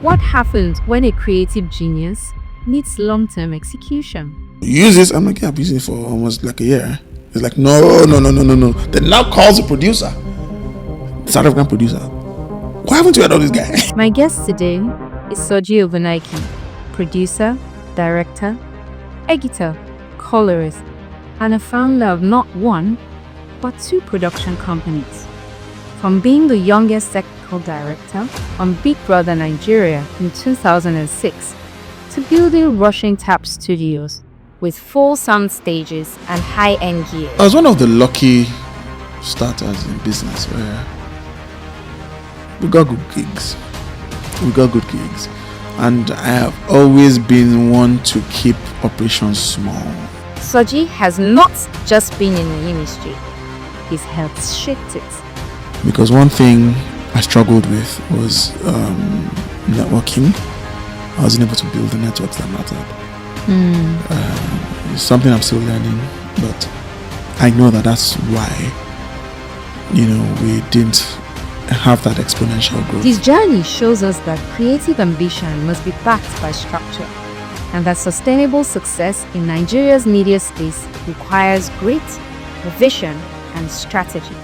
What happens when a creative genius needs long-term execution? Use this. I'm like, yeah, I've been using it for almost like a year. It's like, no. Then now calls the producer, the South African producer. Why haven't you had all this guy? My guest today is Soji Ogunnaike, producer, director, editor, colorist, and a founder of not one, but 2 production companies. From being the youngest technical director on Big Brother Nigeria in 2006 to building Rushing Tap Studios with full sound stages and high-end gear. I was one of the lucky starters in business where we got good gigs. And I have always been one to keep operations small. Soji has not just been in the industry, he's helped shape it. Because one thing I struggled with was networking. I wasn't able to build the networks that mattered. It's something I'm still learning, but I know that's why, we didn't have that exponential growth. This journey shows us that creative ambition must be backed by structure, and that sustainable success in Nigeria's media space requires grit, vision, and strategy.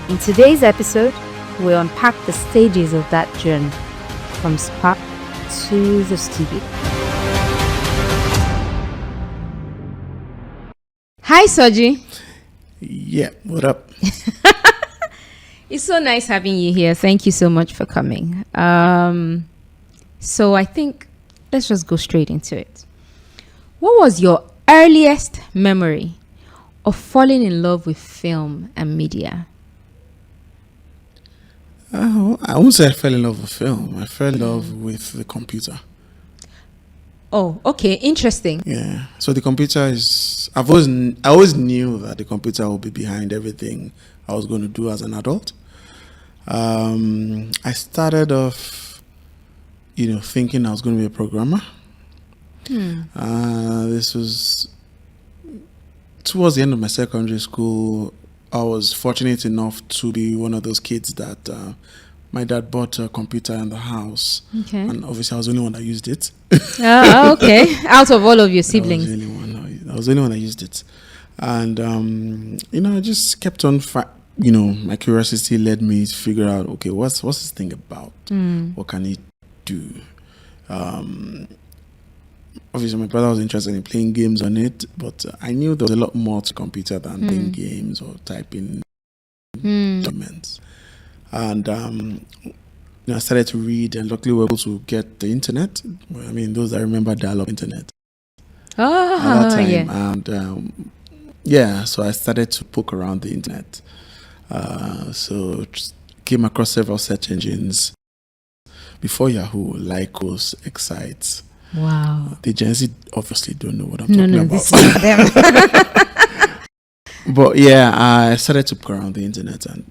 In today's episode, we'll unpack the stages of that journey, from spark to the studio. Hi, Soji. Yeah, what up? It's so nice having you here. Thank you so much for coming. So I think let's just go straight into it. What was your earliest memory of falling in love with film and media? I won't say I fell in love with film. I fell in love with the computer. Oh, okay. Interesting. Yeah. So the computer is... I always knew that the computer would be behind everything I was going to do as an adult. I started off, thinking I was going to be a programmer. This was towards the end of my secondary school. I was fortunate enough to be one of those kids that my dad bought a computer in the house. Okay. And obviously I was the only one that used it. Okay. Out of all of your siblings. I was the only one that used it. And, I just kept on, my curiosity led me to figure out, okay, what's this thing about? What can it do? Obviously, my brother was interested in playing games on it, but I knew there was a lot more to computer than playing games or typing documents. And I started to read, and luckily we were able to get the internet. I mean, those that remember dial-up internet at that time. Yeah. And so I started to poke around the internet. So just came across several search engines before Yahoo, Lycos, Excite. Wow. The Gen Z obviously don't know what I'm talking about. This is them. But yeah, I started to poke around the internet and,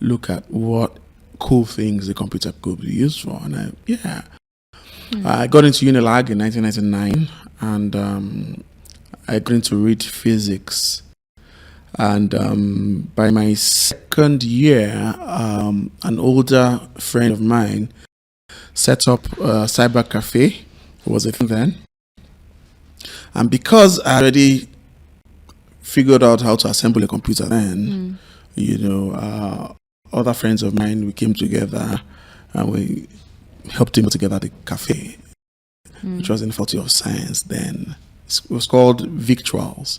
look at what cool things the computer could be used for. And I got into Unilag in 1999 and I got into read physics. And by my second year, an older friend of mine set up a cyber cafe. It was a thing then. And because I already figured out how to assemble a computer then, other friends of mine, we came together and we helped him put together the cafe, which was in the Faculty of Science then. It was called Victuals.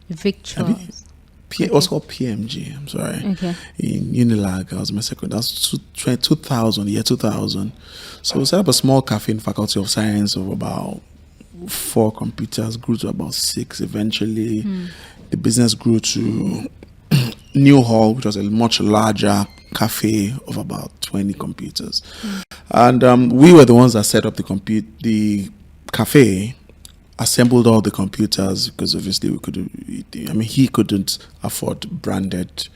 Victuals. It was called PMG. I'm sorry. Okay. In Unilag, I was my second. That was 2000, year 2000. So we set up a small cafe in Faculty of Science of about 4 computers, grew to about 6 eventually. The business grew to New Hall, which was a much larger cafe of about 20 computers. And we were the ones that set up the cafe, assembled all the computers because obviously he couldn't afford branded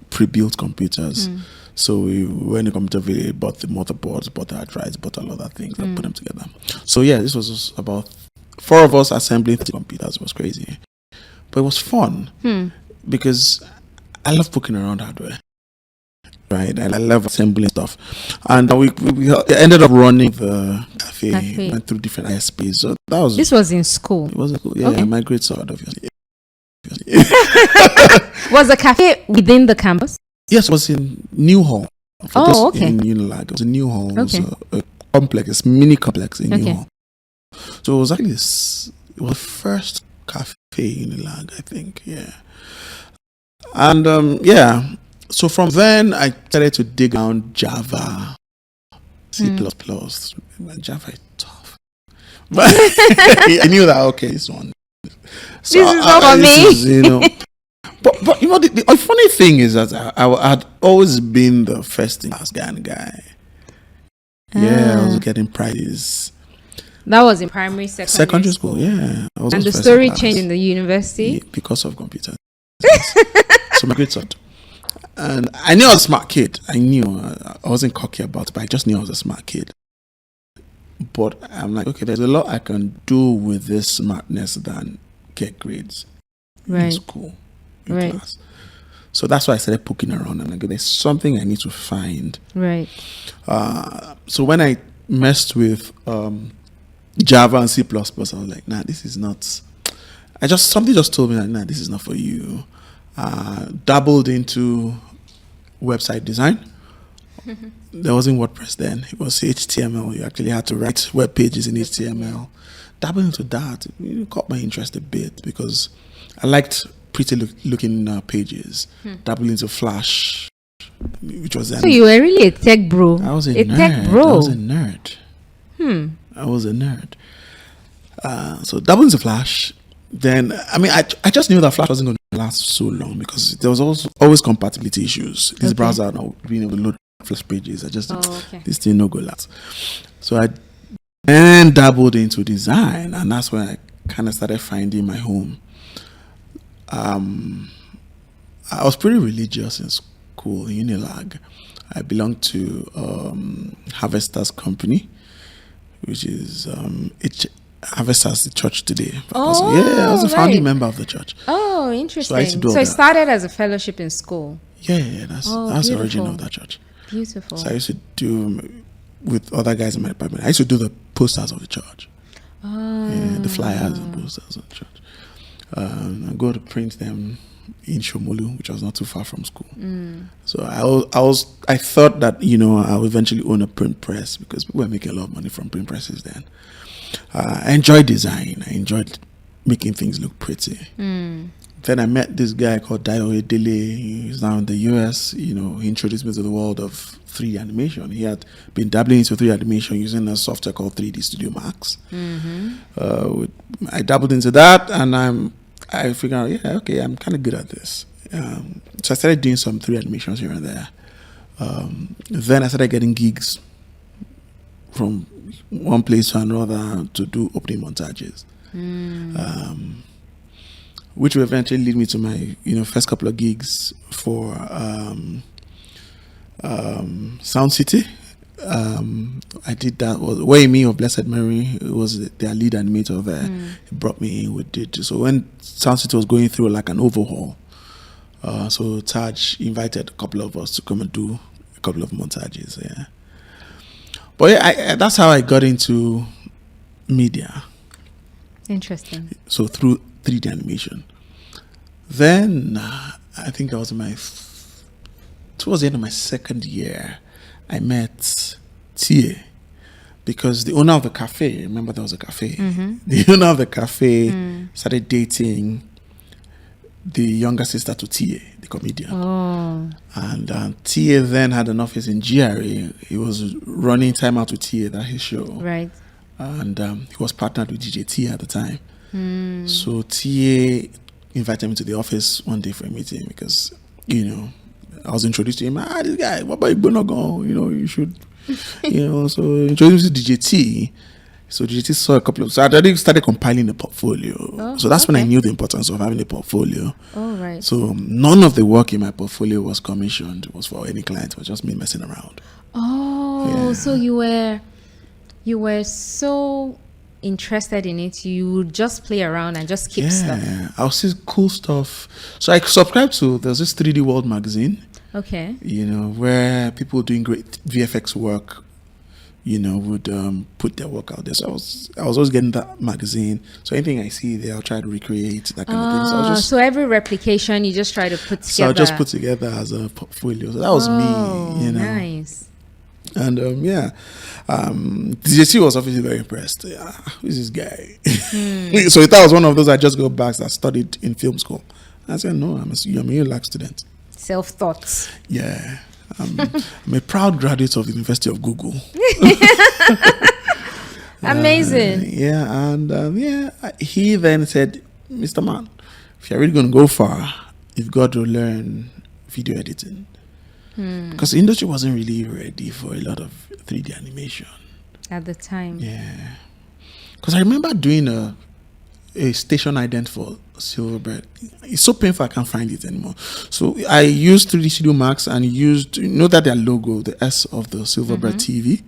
pre-built computers. So we went in the computer village, bought the motherboards, bought the hard drives, bought a lot of things and put them together. So yeah, this was just about 4 of us assembling 30 computers. It was crazy. But it was fun because I love poking around hardware. right? And I love assembling stuff. And we ended up running the cafe. Went through different ISPs. So this was in school. It was in school. Yeah, my grade side, obviously. Was the cafe within the campus? Yes, it was in New Hall. Okay. In Unilag. It was a New Hall. Okay. It was a complex, a mini complex in New Hall. So it was actually it was the first cafe in Unilag, I think. Yeah. And so from then I started to dig around Java, C++. Java is tough. But I knew that, okay, this one. So this is not for me. But you know, the funny thing is that I had always been the first in class guy. Yeah, I was getting prizes. That was in secondary school. Yeah. And the story changed in the university? Yeah, because of computers. So my grades sucked. And I knew I was a smart kid. I knew I wasn't cocky about it, but I just knew I was a smart kid. But I'm like, okay, there's a lot I can do with this smartness than get grades in school, in class. So that's why I started poking around. I'm like, there's something I need to find. Right. So when I messed with Java and C++, I was like, nah, this is not. Something just told me that, nah, this is not for you. Dabbled into website design. There wasn't WordPress then. It was HTML. You actually had to write web pages in HTML. Dabbling into that, it caught my interest a bit because I liked pretty looking pages. Dabbling into Flash, which was so you were really a tech bro. I was a nerd. Tech bro. I was a nerd. I was a nerd. So dabbling into Flash. Then I just knew that Flash wasn't going to last so long because there was always compatibility issues. This browser not being able to load Flash pages. This thing no go last. So I then dabbled into design, and that's when I kind of started finding my home. I was pretty religious in school, in Unilag. I belonged to Harvesters Company, which is Harvesters, the church today. I was a founding member of the church. Oh, interesting. So it started as a fellowship in school. Yeah, that's the origin of that church. Beautiful. So I used to do with other guys in my department. I used to do the posters of the church. The flyers and posters of the church. I go to print them in Shomolu, which was not too far from school. So I thought that I would eventually own a print press because people were making a lot of money from print presses then. I enjoyed design. I enjoyed making things look pretty. Then I met this guy called Dayo Edele. He's now in the US. He introduced me to the world of 3D animation. He had been dabbling into 3D animation using a software called 3D Studio Max. I dabbled into that, and I figured out, I'm kind of good at this. So I started doing some 3D animations here and there. Then I started getting gigs from one place to another to do opening montages. Which will eventually lead me to my first couple of gigs for Sound City. I did that. Way Me of Blessed Mary was their lead animator there. He brought me in. We did so when Sound City was going through like an overhaul. So Taj invited a couple of us to come and do a couple of montages. Yeah, but that's how I got into media. Interesting. So through 3D animation. Then I think I was towards the end of my second year, I met Tia because the owner of the cafe, remember there was a cafe, the owner of the cafe started dating the younger sister to Tia, the comedian. And Tia then had an office in GRA. He was running Time Out with Tia, that his show. Right. And he was partnered with DJ Tia at the time. So Tia invited me to the office one day for a meeting because, I was introduced to him. This guy, what about Igbonagon? You should, so introduced to DJ T. So DJ T saw a couple of, so I already started compiling the portfolio. So that's when I knew the importance of having a portfolio. Right. So none of the work in my portfolio was commissioned. It was for any client. It was just me messing around. So you were so interested in it, you would just play around and just keep stuff. I'll see cool stuff. So I subscribed to, there's this 3D World magazine. Okay. You know, where people doing great VFX work, you know, would put their work out there. So I was always getting that magazine. So anything I see there, I'll try to recreate that kind of thing. So I was just, So every replication you just try to put together. so I just put together as a portfolio. So that was me, you know. Nice. And DJC was obviously very impressed. Yeah, who's this guy? So that was one of those I just go back that studied in film school. I said, no, I'm a ULAC student. Self-thoughts. Yeah. I'm a proud graduate of the University of Google. Amazing. He then said, Mr. Man, if you're really going to go far, you've got to learn video editing. Because the industry wasn't really ready for a lot of 3D animation. At the time. Yeah. Because I remember doing a station ident for Silverbird. It's so painful I can't find it anymore. So I used 3D Studio Max and used, you know that their logo, the S of the Silverbird TV.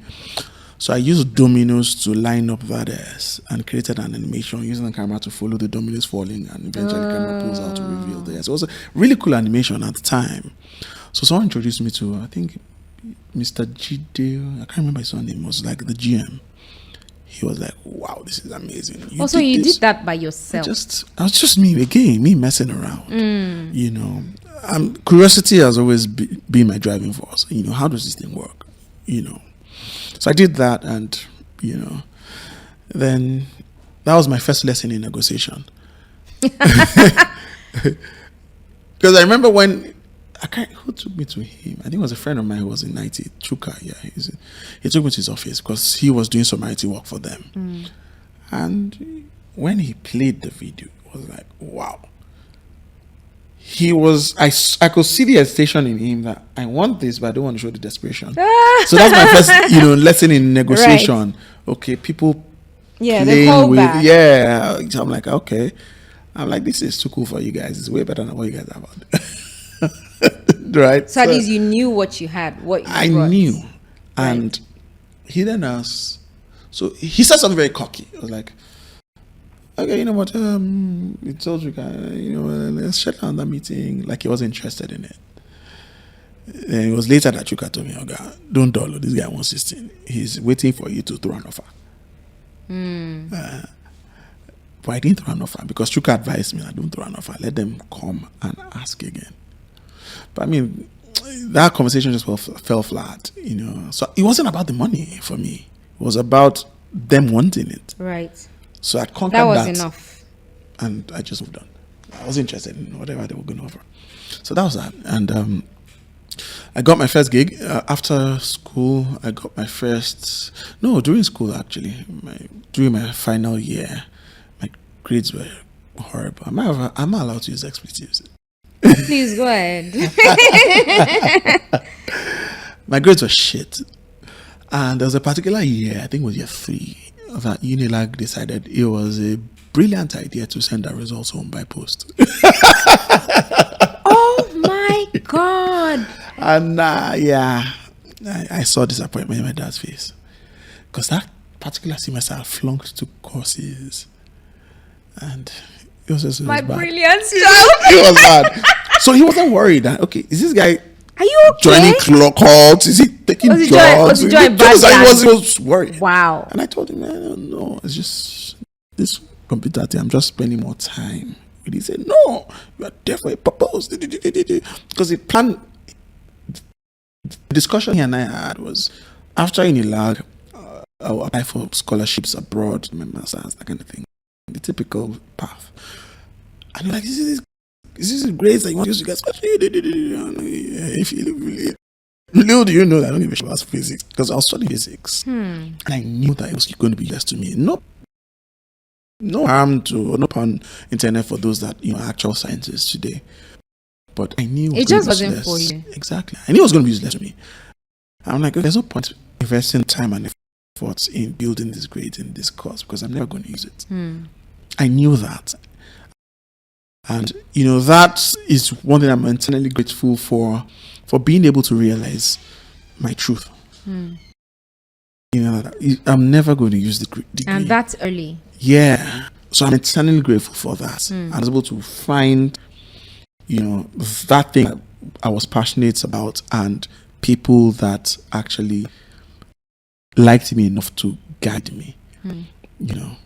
So I used dominoes to line up that S and created an animation using the camera to follow the dominoes falling, and eventually the camera pulls out to reveal the S. It was a really cool animation at the time. So someone introduced me to, I think, Mr. Jide, I can't remember his name, it was like the GM. He was like, wow, this is amazing. You did that by yourself? I was just me messing around. You know, curiosity has always been my driving force. You know, how does this thing work? You know, so I did that, and you know, then that was my first lesson in negotiation. Because I remember when who took me to him? I think it was a friend of mine who was in IT, Chuka. Yeah, he took me to his office because he was doing some IT work for them. And when he played the video, it was like, wow. I could see the hesitation in him that I want this, but I don't want to show the desperation. So that's my first, lesson in negotiation. Right. Okay, people playing with, so I'm like, okay. I'm like, this is too cool for you guys. It's way better than what you guys have out. Right. So at least you knew what you had, I knew. And he then asked, so he said something very cocky. I was like, okay, you know what? He told you guys, let's shut down that meeting. Like he wasn't interested in it. And it was later that Chuka told me, okay, don't download. This guy wants this thing. He's waiting for you to throw an offer. But I didn't throw an offer because Chuka advised me, I don't throw an offer. Let them come and ask again. But I mean, that conversation just fell flat, So it wasn't about the money for me. It was about them wanting it. Right. So I conquered that. That was enough. And I just moved on. I wasn't interested in whatever they were going to offer. So that was that. And I got my first gig. After school, I got my first... No, during school, actually. During my final year, my grades were horrible. Am I allowed to use expletives? Please go ahead. My grades were shit. And there was a particular year, I think it was year 3, that Unilag decided it was a brilliant idea to send our results home by post. Oh my God. And I saw disappointment in my dad's face. Because that particular semester I flunked 2 courses. And it was just my bad. Brilliant child. It was bad. So he wasn't worried that, okay, is this guy are you okay? Joining cults? Is he taking drugs? He was worried. Wow. And I told him, I don't know. It's just this computer thing. I'm just spending more time. And he said, no, you are there for a purpose. Because the plan, the discussion he and I had was, after Unilag, I'll apply for scholarships abroad, my master's, that kind of thing. The typical path. And you're like, is this great that you want to get scholarships? Little do you know that I don't give a shit about physics, because I was studying physics. And I knew that it was going to be less to me. No harm to, no pun intended for those that, are actual scientists today. But I knew it just wasn't for you. Exactly. I knew it was going to be useless to me. I'm like, there's no point investing time and efforts in building this grade in this course because I'm never going to use it. I knew that. And, that is one thing I'm eternally grateful for being able to realize my truth. I'm never going to use the degree. And that's early. Yeah. So I'm eternally grateful for that. I was able to find, that thing that I was passionate about, and people that actually liked me enough to guide me. You know.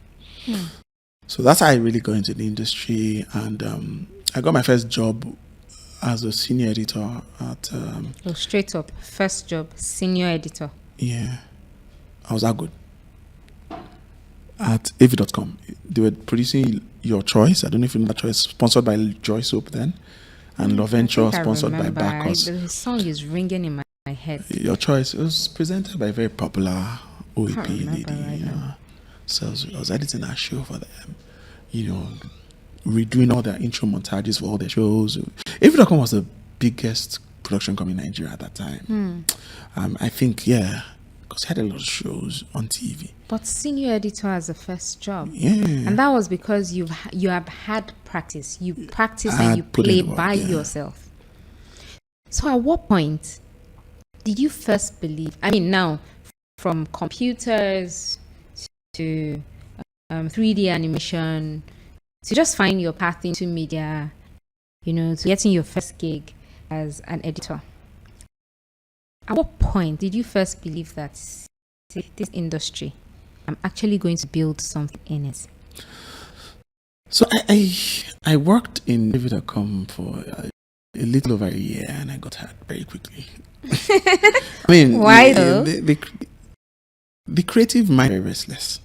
So that's how I really got into the industry, and I got my first job as a senior editor at straight up first job, senior editor. Yeah, I was that good at av.com. They were producing Your Choice. I don't know if you know that choice, sponsored by Joy Soap then, and Love Venture, sponsored by Bacchus. The song is ringing in my head. Your Choice. It was presented by a very popular OAP lady. Now. So I was editing that show for them, redoing all their intro montages for all their shows. av.com was the biggest production company in Nigeria at that time. I think, because I had a lot of shows on TV. But senior editor as a first job. Yeah. And that was because you have had practice. You practice and you play by yourself. So at what point did you first believe? I mean, now, from computers to 3D animation, to just find your path into media, to getting your first gig as an editor. At what point did you first believe that this industry, I'm actually going to build something in it? So I worked in av.com for a little over a year, and I got hurt very quickly. I mean, why though? The creative mind is very restless.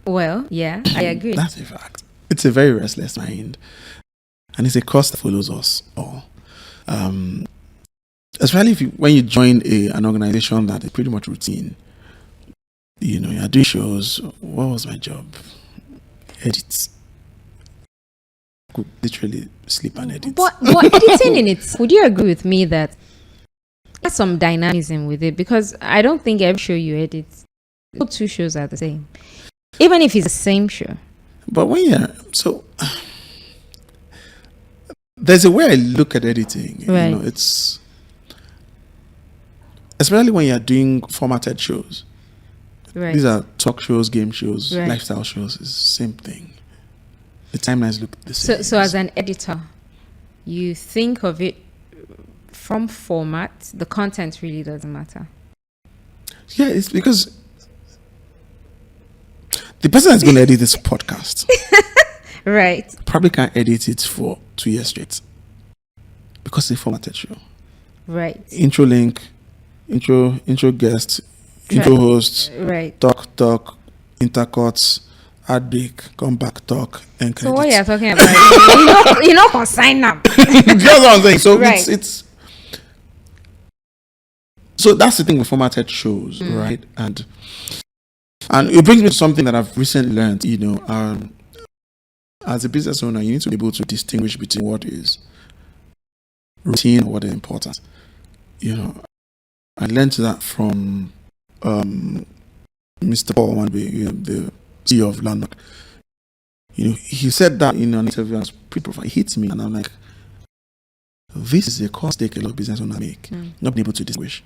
Well, yeah, I agree. That's a fact. It's a very restless mind, and it's a curse that follows us all. Especially when you join an organization that is pretty much routine. You're doing shows. What was my job? Edit. I could literally sleep and edit. But editing in it, would you agree with me that there's some dynamism with it? Because I don't think every show you edit, no two shows are the same. Even if it's the same show. But there's a way I look at editing. Right. It's especially when you're doing formatted shows. Right. These are talk shows, game shows, right. lifestyle shows. It's the same thing. The timelines look the same. So as an editor, you think of it from format. The content really doesn't matter. Yeah, it's because the person that's going to edit this podcast right, probably can't edit it for 2 years straight because it's a formatted show. Right. Intro link, intro guest, intro host, right. talk, intercuts, ad break, come back, talk, and credits. So what you're talking about, consign up. That's what I'm saying. So right. it's so that's the thing with formatted shows, right? And it brings me to something that I've recently learned. As a business owner, you need to be able to distinguish between what is routine and what is important. I learned that from Mr. Paul, the CEO of Landmark. He said that in an interview as pre-profile. It hits me, and I'm like, this is a mistake a lot of business owners make, not being able to distinguish.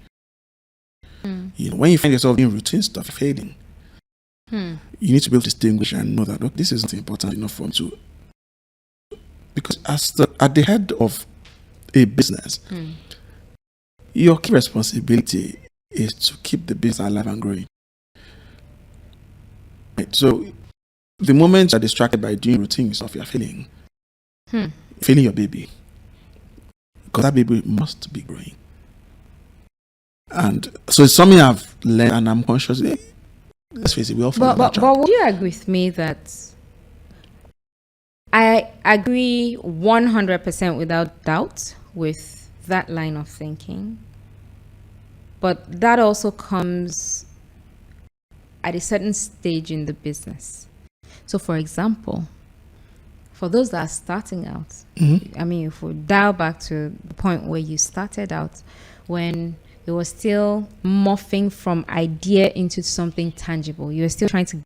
When you find yourself doing routine stuff, failing, you need to be able to distinguish and know that, look, this is not important enough for me to. Because at the head of a business, your key responsibility is to keep the business alive and growing. Right? So the moment you're distracted by doing routine stuff, you're failing your baby, because that baby must be growing. And so it's something I've learned, and I'm conscious. Let's face it, we all fall. But would you agree with me that I agree 100% without doubt with that line of thinking? But that also comes at a certain stage in the business. So, for example, for those that are starting out, I mean, if we dial back to the point where you started out, when it was still morphing from idea into something tangible, you were still trying to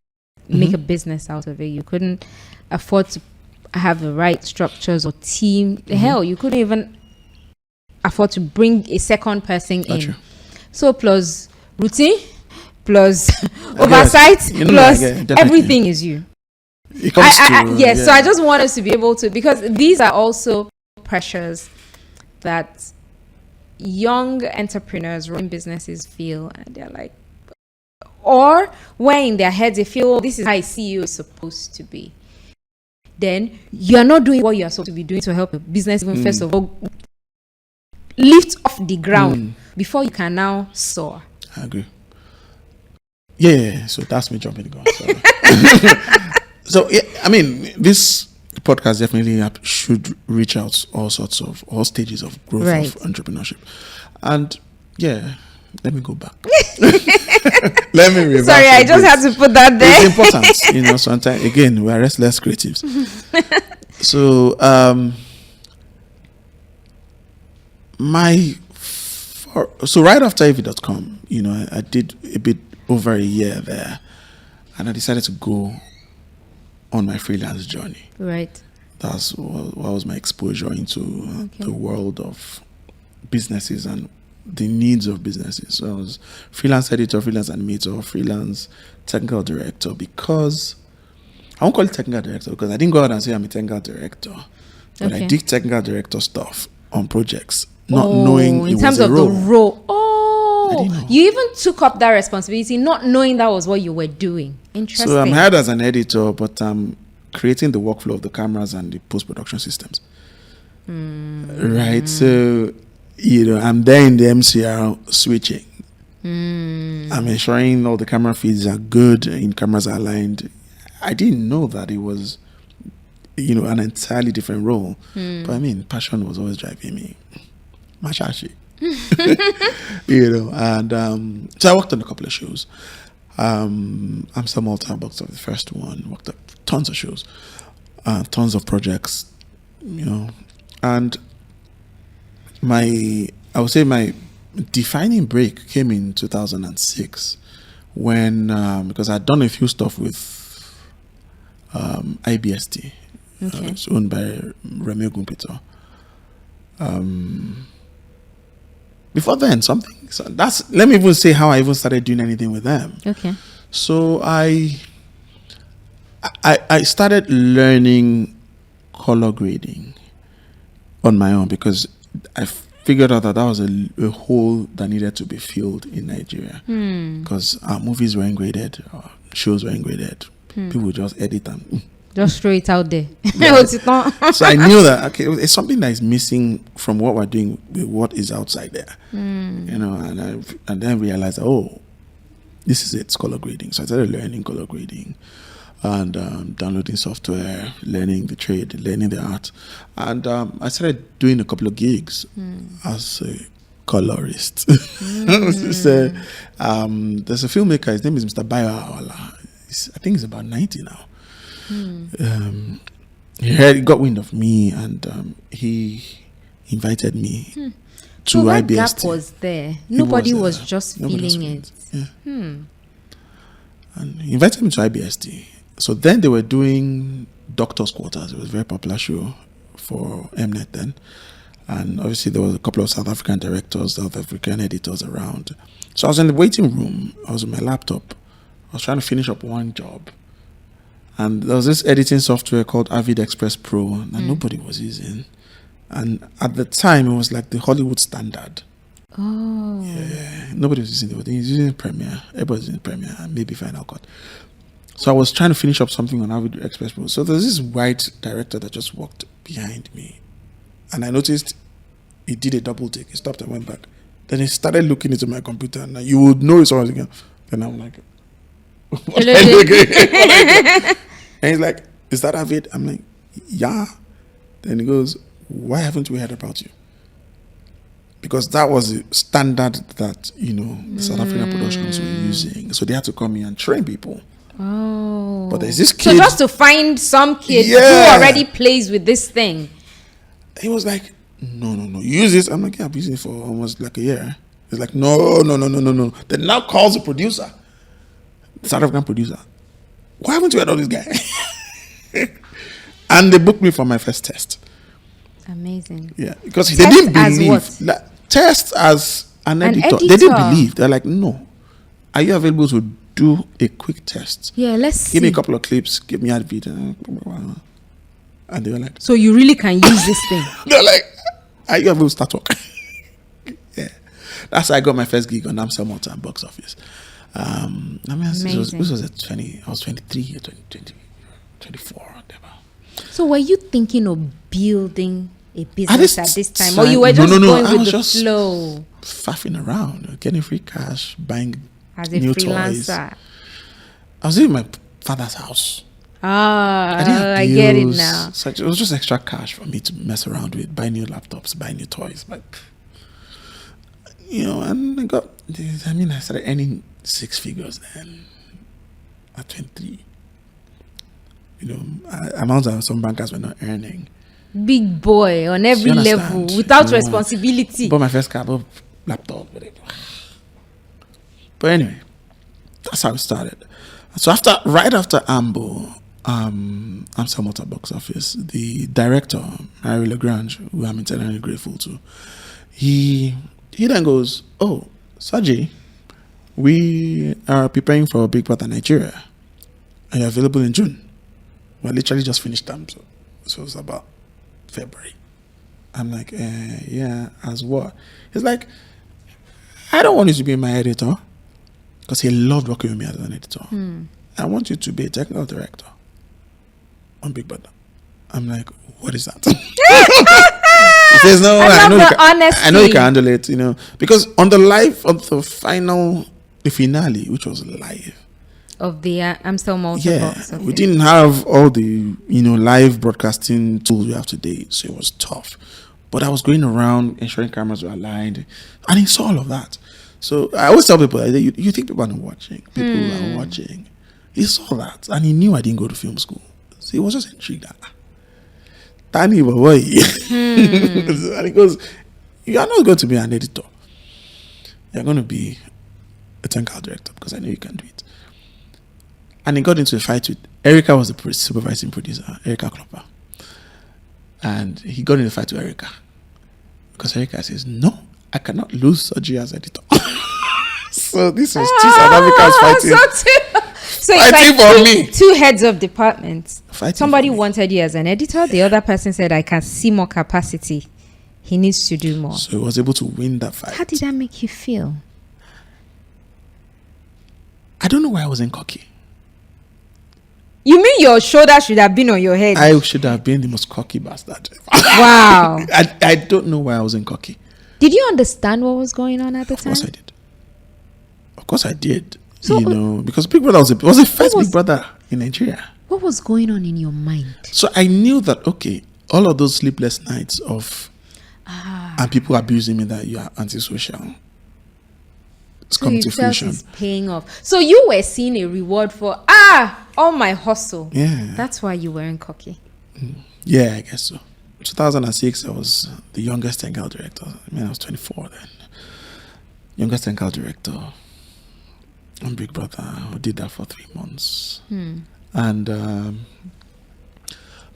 make a business out of it. You couldn't afford to have the right structures or team. Hell, you couldn't even afford to bring a second person in. True. So plus routine, plus oversight, plus everything is you. It comes yes, so I just want us to be able to, because these are also pressures that young entrepreneurs running businesses feel, and they're like, or where in their heads they feel, oh, this is how a CEO is supposed to be, then you're not doing what you're supposed to be doing to help a business even first of all lift off the ground before you can now soar. I agree. Yeah. So that's me jumping the gun. So yeah, I mean, this podcast definitely should reach out all stages of growth of entrepreneurship. And yeah, let me go back. Let me reverse. Sorry, I just had to put that there. It's important, sometimes again we are restless creatives. So so right after AV.com, I did a bit over a year there, and I decided to go on my freelance journey. Right. That's what was my exposure into the world of businesses and the needs of businesses. So I was freelance editor, freelance animator, freelance technical director, because I won't call it technical director because I didn't go out and say I'm a technical director, but I did technical director stuff on projects, not knowing it was a role. In terms of the role. You even took up that responsibility, not knowing that was what you were doing. Interesting. So I'm hired as an editor, but I'm creating the workflow of the cameras and the post-production systems. Right? So, I'm there in the MCR switching. I'm ensuring all the camera feeds are good and cameras are aligned. I didn't know that it was, an entirely different role. But I mean, passion was always driving me. Mashashi. And so I worked on a couple of shows. Amsterdam Malta box of the first one, worked on tons of shows, tons of projects, and I would say my defining break came in 2006 when because I'd done a few stuff with IBST. It's owned by Remy Gumpito. Before then, let me even say how I even started doing anything with them. Okay. So I started learning color grading on my own because I figured out that was a hole that needed to be filled in Nigeria because our movies weren't graded, our shows weren't graded. People would just edit them. Just throw it out there. Yeah. So I knew that it's something that is missing from what we're doing with what is outside there. And then realized, this is it, it's color grading. So I started learning color grading and downloading software, learning the trade, learning the art. And I started doing a couple of gigs as a colorist. There's a filmmaker, his name is Mr. Bola. I think he's about 90 now. He got wind of me and he invited me to that IBST. Gap was there. Nobody was just feeling it. Yeah. And he invited me to IBST. So then they were doing Doctor's Quarters. It was a very popular show for Mnet then. And obviously there was a couple of South African directors, South African editors around. So I was in the waiting room. I was on my laptop. I was trying to finish up one job. And there was this editing software called Avid Express Pro that nobody was using. And at the time, it was like the Hollywood standard. Oh. Yeah, nobody was using it. They were using Premiere. Everybody was using Premiere and maybe Final Cut. So I was trying to finish up something on Avid Express Pro. So there's this white director that just walked behind me. And I noticed he did a double take. He stopped and went back. Then he started looking into my computer. And you would know it's always again. Then I'm like, what are you doing? And he's like, is that Avid? I'm like, yeah. Then he goes, why haven't we heard about you? Because that was the standard that, South African productions were using. So they had to come in and train people. Oh. But there's this kid. So just to find some kid who already plays with this thing. He was like, no. You use this? I'm like, yeah, I've been using it for almost like a year. He's like, no. Then now calls the producer. The South African producer. Why haven't you heard of this guy? And they booked me for my first test. Amazing. Yeah, because they didn't believe. Test as an editor. They didn't believe. They're like, no. Are you available to do a quick test? Yeah, let's give me a couple of clips. Give me a video. And they were like, so you really can use this thing? They're like, are you available to start work? That's how I got my first gig on Amsterdam Malta and box office. This was at 20. I was 23 or 20, 24 or whatever. So were you thinking of building a business at this time? Or you were No, just no, going I with was the just flow? faffing around, getting free cash, buying As a new toys. freelancer. I was in my father's house. I get it now. So it was just extra cash for me to mess around with, buy new laptops, buy new toys. But, and I started earning 6 figures then at 23. Amounts that some bankers were not earning. Big boy on every level without responsibility. Bought my first car, bought laptop. But anyway, that's how it started. So right after Amsterdam Malta box office, the director, Harry Lagrange, who I'm eternally grateful to, he then goes, "Oh, Soji, we are preparing for Big Brother Nigeria. Are you available in June?" Well, literally just finished them, so it's about February. I'm like, yeah, as what? He's like, I don't want you to be my editor, because he loved working with me as an editor. I want you to be a technical director on Big Brother. I'm like, what is that? He says, no, I know you can handle it, because on the finale, which was live, of the Amsterdam Malta box office. We didn't have all the live broadcasting tools we have today, so it was tough. But I was going around ensuring cameras were aligned, and he saw all of that. So I always tell people, you think people are not watching? People are watching. He saw that, and he knew I didn't go to film school, so he was just intrigued. Tiny boy, and he goes, "You are not going to be an editor. You are going to be a technical director, because I know you can do it." And he got into a fight with Erica, was the supervising producer, Erica Klopper. And he got into a fight with Erica, because Erica says, "No, I cannot lose Soji as editor." So this was two South Africans fighting. So it's fighting like for me. Two heads of departments. Fighting Somebody for me. wanted you as an editor. The other person said, "I can see more capacity. He needs to do more." So he was able to win that fight. How did that make you feel? I don't know why I wasn't cocky. You mean your shoulder should have been on your head? I should have been the most cocky bastard. Wow. I don't know why I wasn't cocky. Did you understand what was going on at the time? Of course I did. So, because Big Brother was the first Big Brother in Nigeria. What was going on in your mind? So I knew that, okay, all of those sleepless nights of and people abusing me that you are antisocial. It's coming to fruition. It's paying off. So you were seeing a reward for all my hustle. Yeah. That's why you weren't cocky. Yeah, I guess so. 2006, I was the youngest technical director. I was 24 then. Youngest technical director on Big Brother. I did that for 3 months. And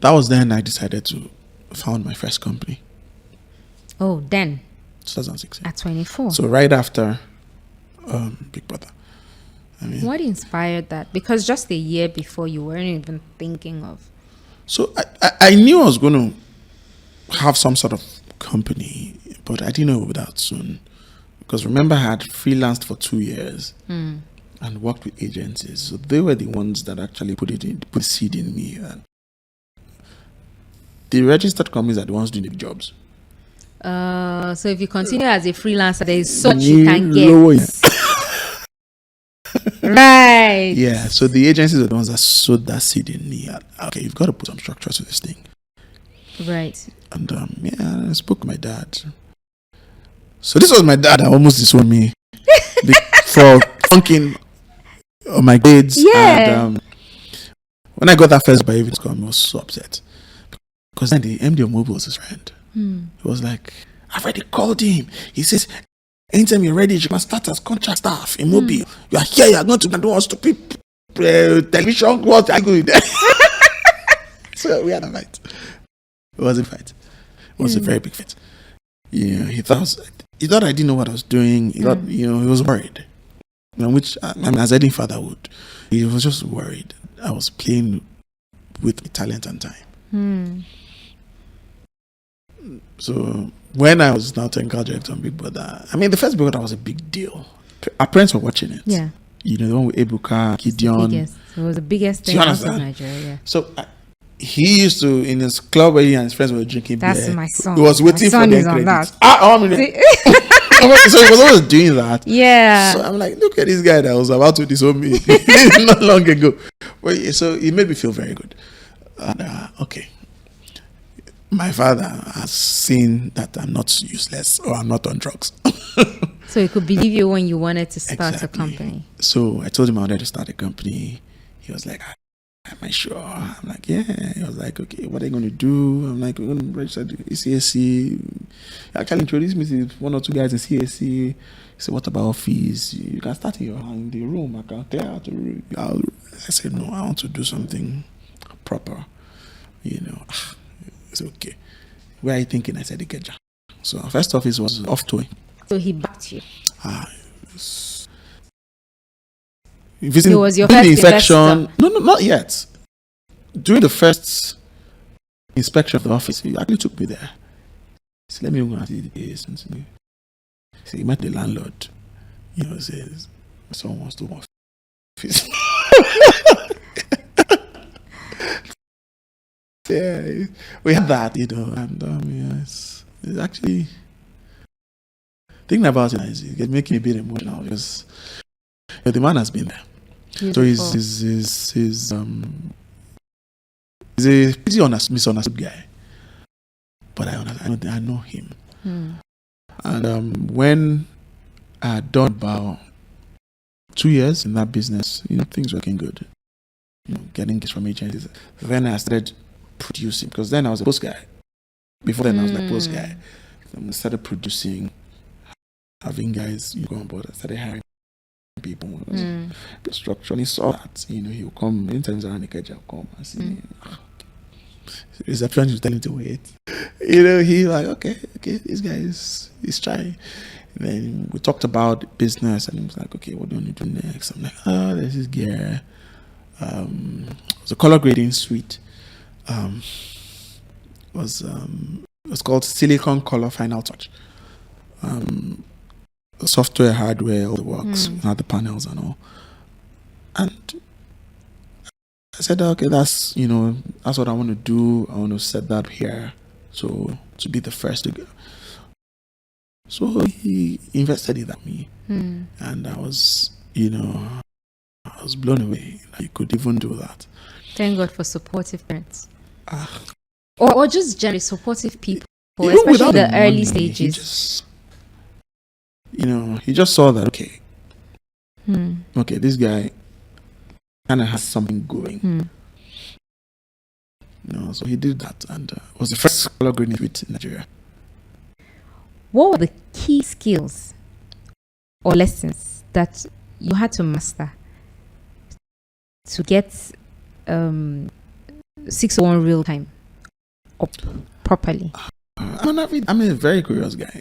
that was then I decided to found my first company. Oh, then? 2006. At 24. So right after Big Brother. What inspired that? Because just a year before, you weren't even thinking of. So I knew I was going to have some sort of company, but I didn't know it would be that soon. Because remember, I had freelanced for 2 years and worked with agencies. So they were the ones that actually put the seed in me. And the registered companies are the ones doing the jobs. So if you continue as a freelancer, there is such you can get. Right. Yeah. So the agencies are the ones that sowed that seed in me. Okay, you've got to put some structure to this thing. Right. And I spoke to my dad. So this was my dad that almost disowned me for funking on my grades. Yeah. And when I got that first by even I was so upset. Because then the MD of Mobile was his friend. He was like, I've already called him. He says, anytime you're ready, you can start as contract staff in Mobile. You are here, you are going to do us to television. What are you going to do? So we had a fight. It was a fight. It was a very big fight. He thought I didn't know what I was doing. He thought, he was worried. Which, as any father would, he was just worried. I was playing with talent and time. So when I was now technical director on Big Brother, I mean, the first Big Brother was a big deal. Our parents were watching it. Yeah. You know, the one with Ebuka, Gideon. It was the biggest Do thing you outside understand? Nigeria. Yeah. So he used to, in his club where he and his friends were drinking That's beer. my son. He was waiting My for son the is on credits. that. So he was always doing that. Yeah. So I'm like, look at this guy that was about to disown me not long ago. But so it made me feel very good. And, okay. My father has seen that I'm not useless or I'm not on drugs. So he could believe you when you wanted to start Exactly. a company. So I told him I wanted to start a company. He was like, am I sure? I'm like, yeah. He was like, okay, what are you going to do? I'm like, we're going to register the CSC. He actually introduced me to one or two guys in CSC. He said, what about fees? You can start in the room. I can clear out the room. I said, no, I want to do something proper. You know, it's okay. Where are you thinking? I said, Ikeja. So our first office was off toy. So he backed you. Visiting, He was your doing first the inspection. investor. No, not yet. During the first inspection of the office, he actually took me there. He said, let me go and see the place. So he met the landlord. You know, says, someone wants to work office. Yeah, we had that, you know, and yes, it's actually thinking about it is making me a bit emotional because the man has been there. Beautiful. So he's a pretty misunderstood guy, but I know him. And when I had done about 2 years in that business, you know, things were looking good. You know, getting gigs from agencies. Then I started producing because then I was a post guy. Before then I was like post guy. I started producing, having guys go on board. I started hiring people. The structure. And he saw that, you know, he would come anytime he's around Ikeja, come and see me. Reception is telling him to wait. You know, he like, okay, this guy is trying. And then we talked about business and he was like, okay, what do you want to do next? I'm like, there's this gear. It was a color grading suite. It was called Silicon Color Final Touch. Software, hardware, all the works, had the panels and all. And I said, okay, that's what I want to do. I want to set that here, so to be the first to go. So he invested in that me, and I was blown away that he could even do that. Thank God for supportive parents. Or just generally supportive people, Even especially without the early money, stages. He just saw that, okay, this guy kind of has something going. So he did that, and it was the first color grading suite in Nigeria. What were the key skills or lessons that you had to master to get 601 real time up properly? I'm a very curious guy.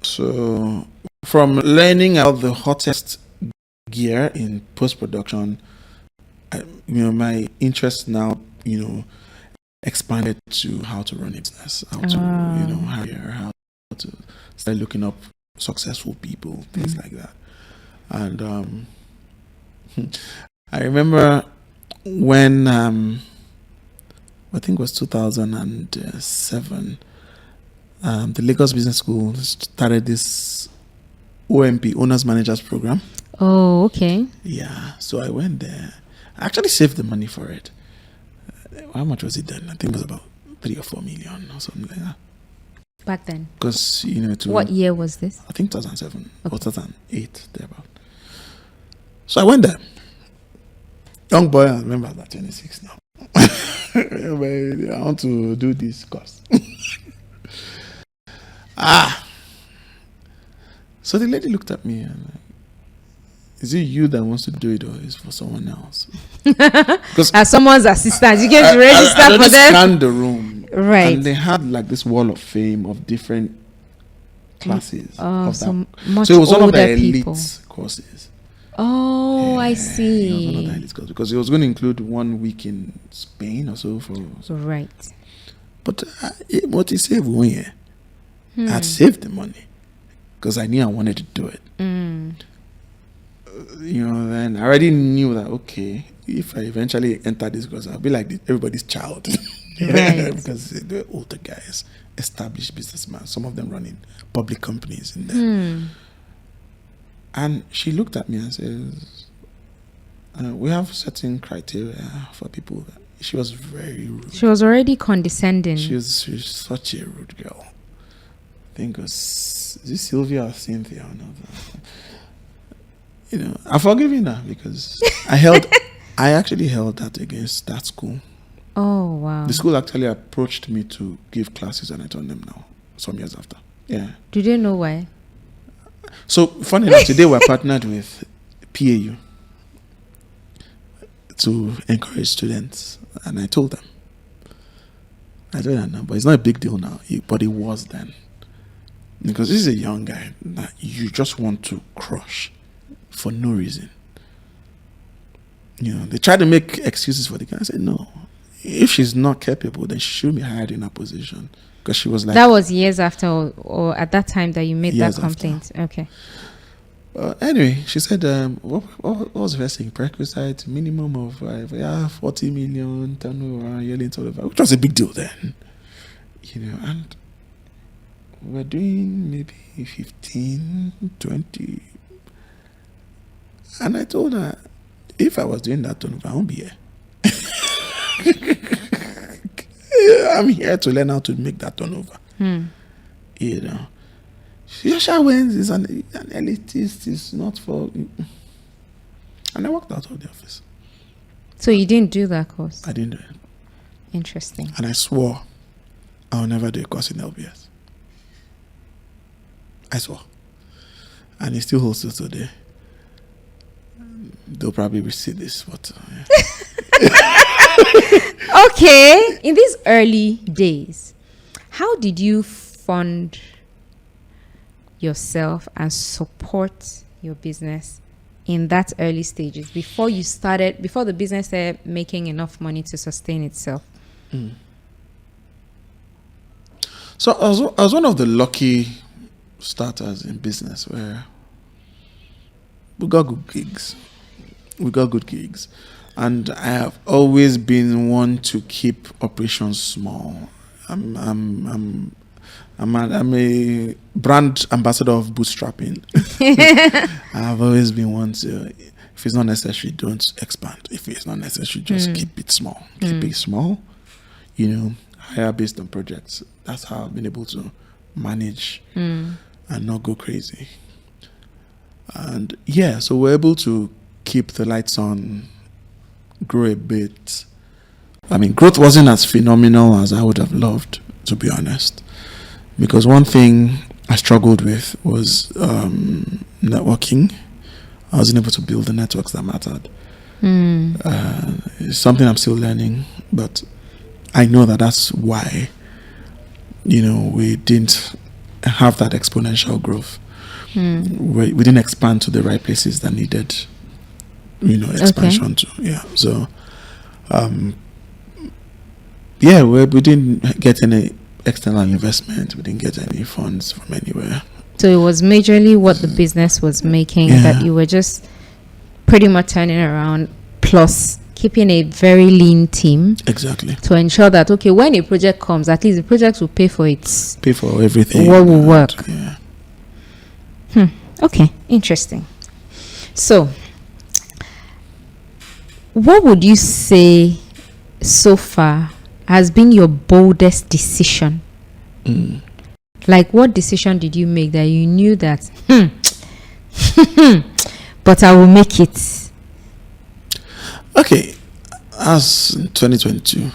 So from learning about the hottest gear in post-production, my interest now, expanded to how to run a business, how to, hire, how to start looking up successful people, things like that. And I remember when I think it was 2007, the Lagos Business School started this OMP, Owners Managers Program. Oh, okay. Yeah, so I went there. I actually saved the money for it. How much was it then? I think it was about 3 or 4 million or something like that. Back then? Because, what year was this? I think 2007 or 2008, thereabout. So I went there. Young boy, I remember I'm 26 now. I want to do this course. So the lady looked at me and like, is it you that wants to do it or is it for someone else? Because as someone's assistant, you get to register I for just them. scanned the room, right? And they had like this wall of fame of different classes. So so much it was one of the elite people. courses. Oh, I It was one of the see. elite courses because it was going to include 1 week in Spain or so for. Right. But what you save, we win. I'd saved the money because I knew I wanted to do it. Then I already knew that, okay, if I eventually enter this course, I'll be like everybody's child. Right. Because they're older guys, established businessmen, some of them running public companies in there. And she looked at me and says, we have certain criteria for people. She was very rude. She was already condescending. She was such a rude girl. I think it was, is it Sylvia or Cynthia or not? I've forgiven her because I actually held that against that school. Oh, wow. The school actually approached me to give classes and I turned them now, some years after. Yeah. Do they know why? So, funny enough, today we're partnered with PAU to encourage students. And I told them. I told them now, but it's not a big deal now. But it was then. Because this is a young guy that you just want to crush for no reason. They try to make excuses for the guy. I said, no. If she's not capable, then she shouldn't be hired in that position. Because she was like... That was years after or at that time that you made that complaint. After. Okay. Anyway, she said, what was the first thing? Prerequisite, minimum of 40 million turnover, yearly turnover, which was a big deal then. And we were doing maybe 15, 20. And I told her, if I was doing that turnover, I won't be here. I'm here to learn how to make that turnover. Yosha Wens is an elitist, is not for... And I walked out of the office. So you didn't do that course? I didn't do it. Interesting. And I swore I'll never do a course in LBS. I swore. And it still holds to today. They'll probably receive this, but... Okay. In these early days, how did you fund yourself and support your business in that early stages before the business started making enough money to sustain itself? So I was one of the lucky starters in business where we got good gigs. And I have always been one to keep operations small. I'm a brand ambassador of bootstrapping. I've always been one to, if it's not necessary, don't expand. If it's not necessary, just keep it small. Keep it small. Hire based on projects. That's how I've been able to manage and not go crazy. And so we're able to keep the lights on, grow a bit. I mean, growth wasn't as phenomenal as I would have loved, to be honest. Because one thing I struggled with was networking. I wasn't able to build the networks that mattered. It's something I'm still learning, but I know that's why, we didn't have that exponential growth. We didn't expand to the right places that needed, expansion to. Yeah. So, we didn't get any external investment. We didn't get any funds from anywhere. So it was majorly what the business was making that you were just pretty much turning around, plus keeping a very lean team. Exactly. To ensure that, okay, when a project comes, at least the project will pay for everything. What will work. Yeah. Okay, interesting. So, what would you say so far has been your boldest decision? Like, what decision did you make that you knew that, but I will make it? Okay, as 2022.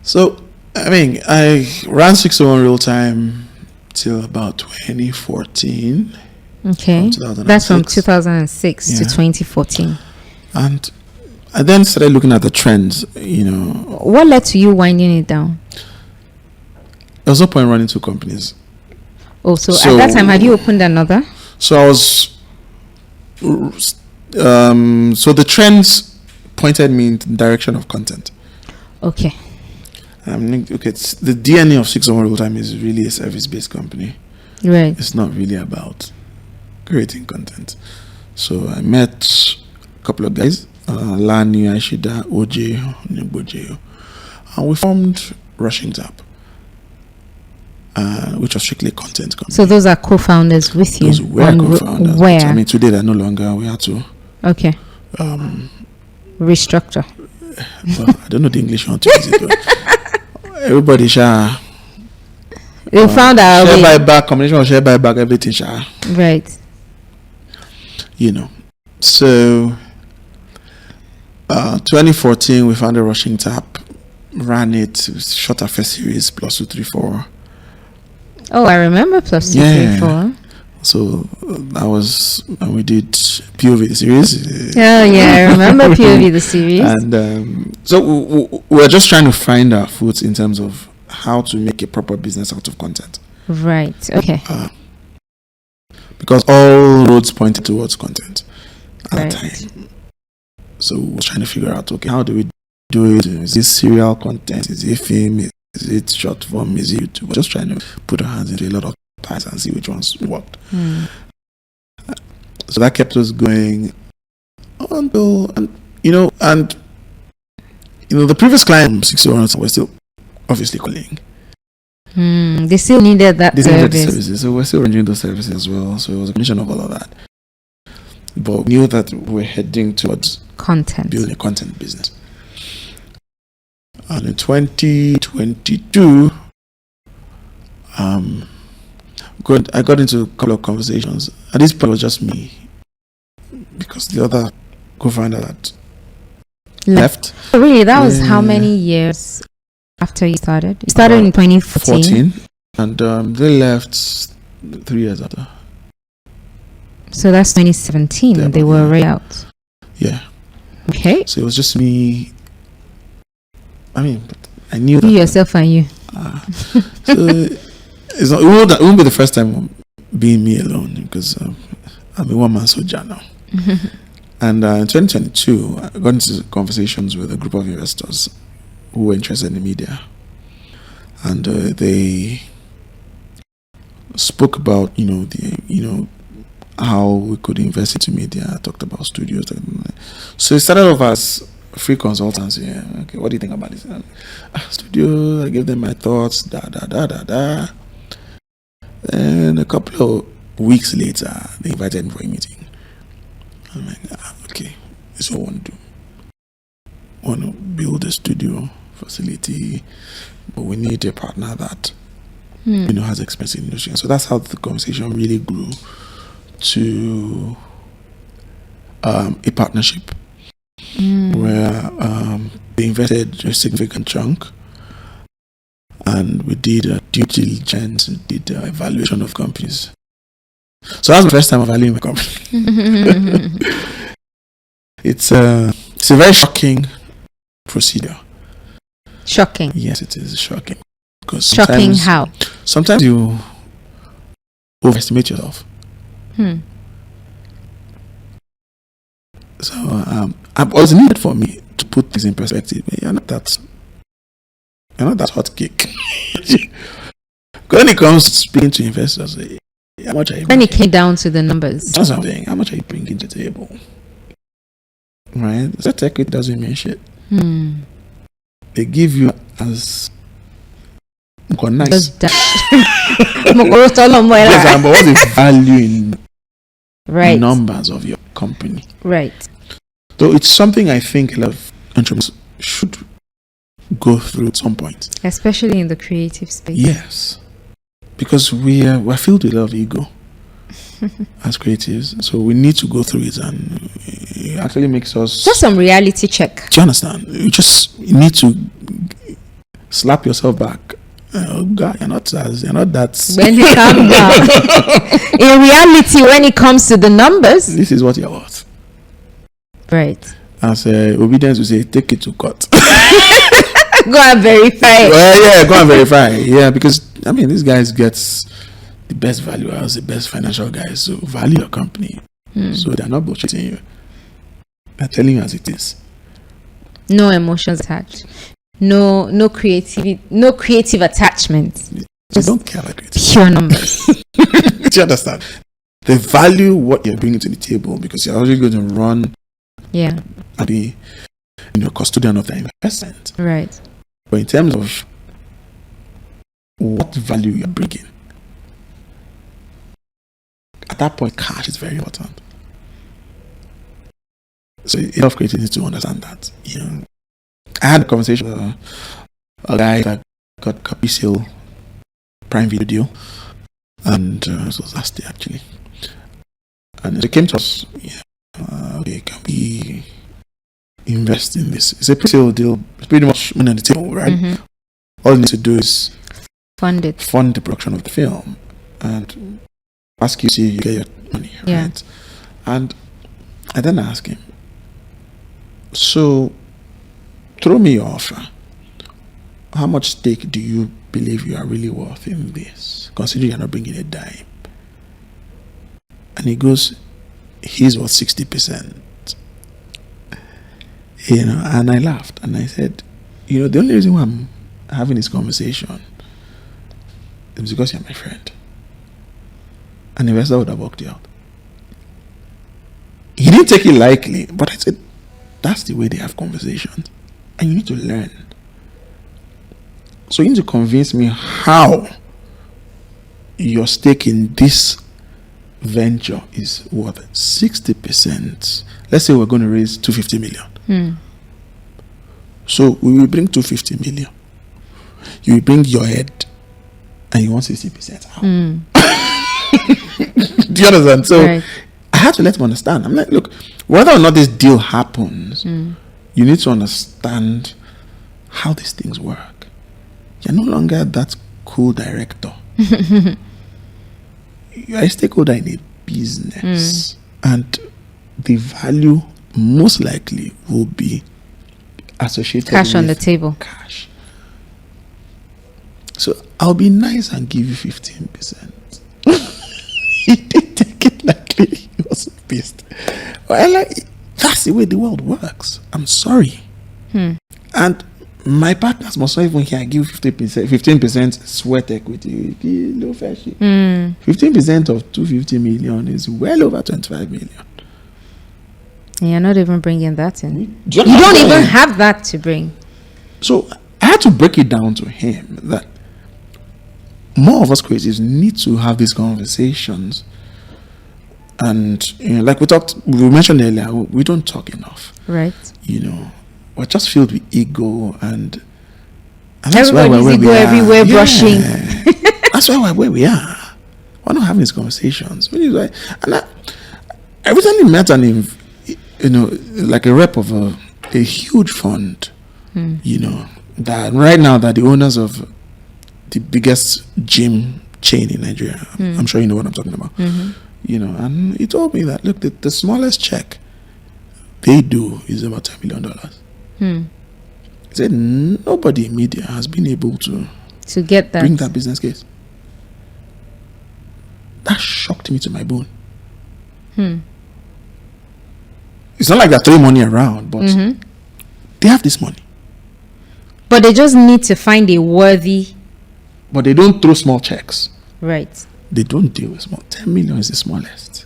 So, I ran 601 real time till about 2014. Okay, that's from 2006 to 2014. And I then started looking at the trends, What led to you winding it down? There was no point running two companies. Oh, so at that time, had you opened another? So I was... so the trends pointed me in the direction of content. Okay. Okay, the DNA of 601 Real Time is really a service-based company. Right. It's not really about creating content. So I met a couple of guys, Lani, Aishida, OJ, Neboje, and we formed Rushing Tap, which was strictly content company. So those are co-founders with you? Those were co-founders. Where? I mean, today they're no longer. We had to. Okay. Restructure. Well, I don't know the English one to use it, but everybody share. We found our share way. buyback, combination of share buyback, everything share. Right. So 2014 we found a Rushing Tap, ran it, shot our first series, plus 234. Oh, I remember plus 234. So that was when we did POV the series. Oh yeah, I remember POV the series. And so we're just trying to find our foot in terms of how to make a proper business out of content. Right. Okay. Because all roads pointed towards content at the Right. time. So we're trying to figure out, okay, how do we do it? Is it serial content? Is it film? Is it short form? Is it YouTube? We're just trying to put our hands into a lot of pies and see which ones worked. So that kept us going until, the previous client, 601, were still obviously calling. They still needed that Needed the service. services, so we're still rendering those services as well. So it was a combination of all of that. But we knew that we're heading towards Content. building a content business. And in 2022, I got into a couple of conversations. At this point, it was just me, because the other co-founder that left. Oh, really? That was how many years after you started? You started in 2014. And they left 3 years after. So that's 2017. Yeah, they were already out. Yeah. Okay. So it was just me. I mean, I knew You that. yourself and you. So it won't be the first time being me alone, because I'm a one-man soldier now. And in 2022, I got into conversations with a group of investors who were interested in the media, and they spoke about how we could invest into media. I talked about studios. So it started off as free consultancy. Yeah. Okay, what do you think about this? Studio, I gave them my thoughts. And a couple of weeks later, they invited me for a meeting. I'm like, okay, this is what I want to do. I want to build a studio facility, but we need a partner that has experience in the industry. And so that's how the conversation really grew to a partnership where they invested a significant chunk, and we did a due diligence, we did an evaluation of companies. So that's the first time evaluating my company. It's a very shocking procedure. Shocking. Yes, it is shocking. Because Shocking how? Sometimes you overestimate yourself. So it was needed for me to put this in perspective. You're not that hot cake. When it comes to speaking to investors, how much are you When it came down to the numbers. That's what I'm saying. How much are you bringing to the table? Right? That equity doesn't mean shit. They give you as nice. Just that. Yes, but what's the value in Right. numbers of your company? Right. So it's something I think a lot of entrepreneurs should go through at some point. Especially in the creative space. Yes. Because we're filled with a lot of ego as creatives. So we need to go through it, and it actually makes us... Just some reality check. Do you understand? You need to slap yourself back. Oh God, you're not that... When you calm down. In reality, when it comes to the numbers... This is what you're worth. Right. As obedience will say, take it to court. Go and verify. Well, yeah, go and verify. Yeah, because these guys gets the best valuers, the best financial guys. So value your company. So they're not bullshitting you. They're telling you as it is. No emotions attached. no creative attachment. You don't care about it. Pure numbers. Do you understand? They value what you're bringing to the table because you're already going to run and be, custodian of the investment. Right. But in terms of what value you're bringing, at that point, cash is very important. So a lot of creators need to understand that. I had a conversation with a guy that got copy sale Prime Video deal, and it was last year actually. And they came to us, okay, can we invest in this? It's a pre-sale deal. It's pretty much money on the table, right? Mm-hmm. All you need to do is fund the production of the film, and ask you get your money, right? And I then ask him, so throw me your offer. How much stake do you believe you are really worth in this, considering you're not bringing a dime? And he goes, he's worth 60%. And I laughed and I said, the only reason why I'm having this conversation is because you're my friend. An investor would have walked you out. He didn't take it lightly, but I said, that's the way they have conversations. And you need to learn. So you need to convince me how your stake in this venture is worth 60%. Let's say we're going to raise 250 million. So we will bring 250 million. You will bring your head and you want 60% out. Do you understand? So I had to let him understand. I'm like, look, whether or not this deal happens, you need to understand how these things work. You're no longer that cool director. You're a stakeholder in a business, and the value most likely will be associated cash with on the table. Cash. So I'll be nice and give you 15%. He didn't take it lightly. He was pissed. Well, that's the way the world works. I'm sorry. And my partners must not even hear I give 15% sweat equity. No fair shit. 15% of 250 million is well over 25 million. And you're not even bringing that in. You don't even have that to bring. So I had to break it down to him that more of us creatives need to have these conversations. And like we mentioned earlier, we don't talk enough. Right. We're just filled with ego, and that's everybody's why we're where ego we are. everywhere brushing. That's why we're where we are. We're not having these conversations. And I recently met like a rep of a huge fund, that right now they're the owners of the biggest gym chain in Nigeria. I'm sure you know what I'm talking about. And he told me that, look, the smallest check they do is about $10 million. He said nobody in media has been able to get that, bring that business case. That shocked me to my bone. It's not like they're throwing money around, but they have this money. But they just need to find a worthy. But they don't throw small checks. Right. They don't deal with small. 10 million is the smallest.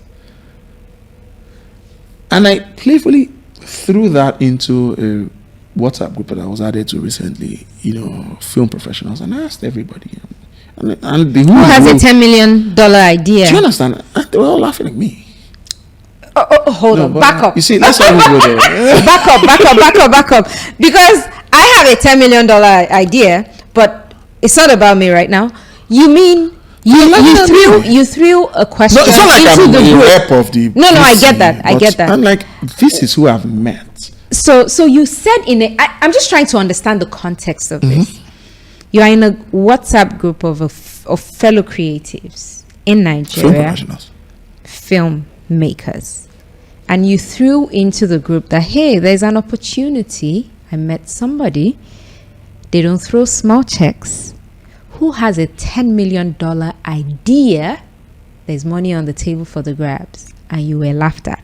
And I playfully threw that into a WhatsApp group that I was added to recently, film professionals, and I asked everybody. And who has a $10 million idea? Do you understand? And they were all laughing at me. Hold on. Back up. You see, let's not even go there. Back up. Because I have a $10 million idea, but it's not about me right now. You mean you threw a question it's not like into I'm the a group. rep of the No, I get that. I'm like, this is who I've met. So you said I'm just trying to understand the context of this. You are in a WhatsApp group of fellow creatives in Nigeria, Film professionals, filmmakers, and you threw into the group that, hey, there's an opportunity. I met somebody. They don't throw small checks. Who has a $10 million idea? There's money on the table for the grabs, and you were laughed at.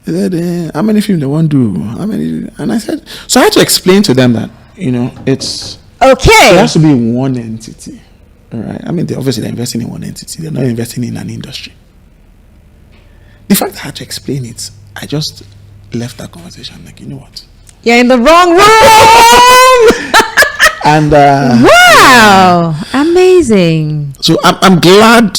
They said, how many films they want to do? How many? And I said, so I had to explain to them that, it's Okay. it has to be one entity, right? I mean, they're investing in one entity. They're not investing in an industry. The fact that I had to explain it, I just left that conversation like, you know what? You're in the wrong room. And Wow, amazing. so I'm glad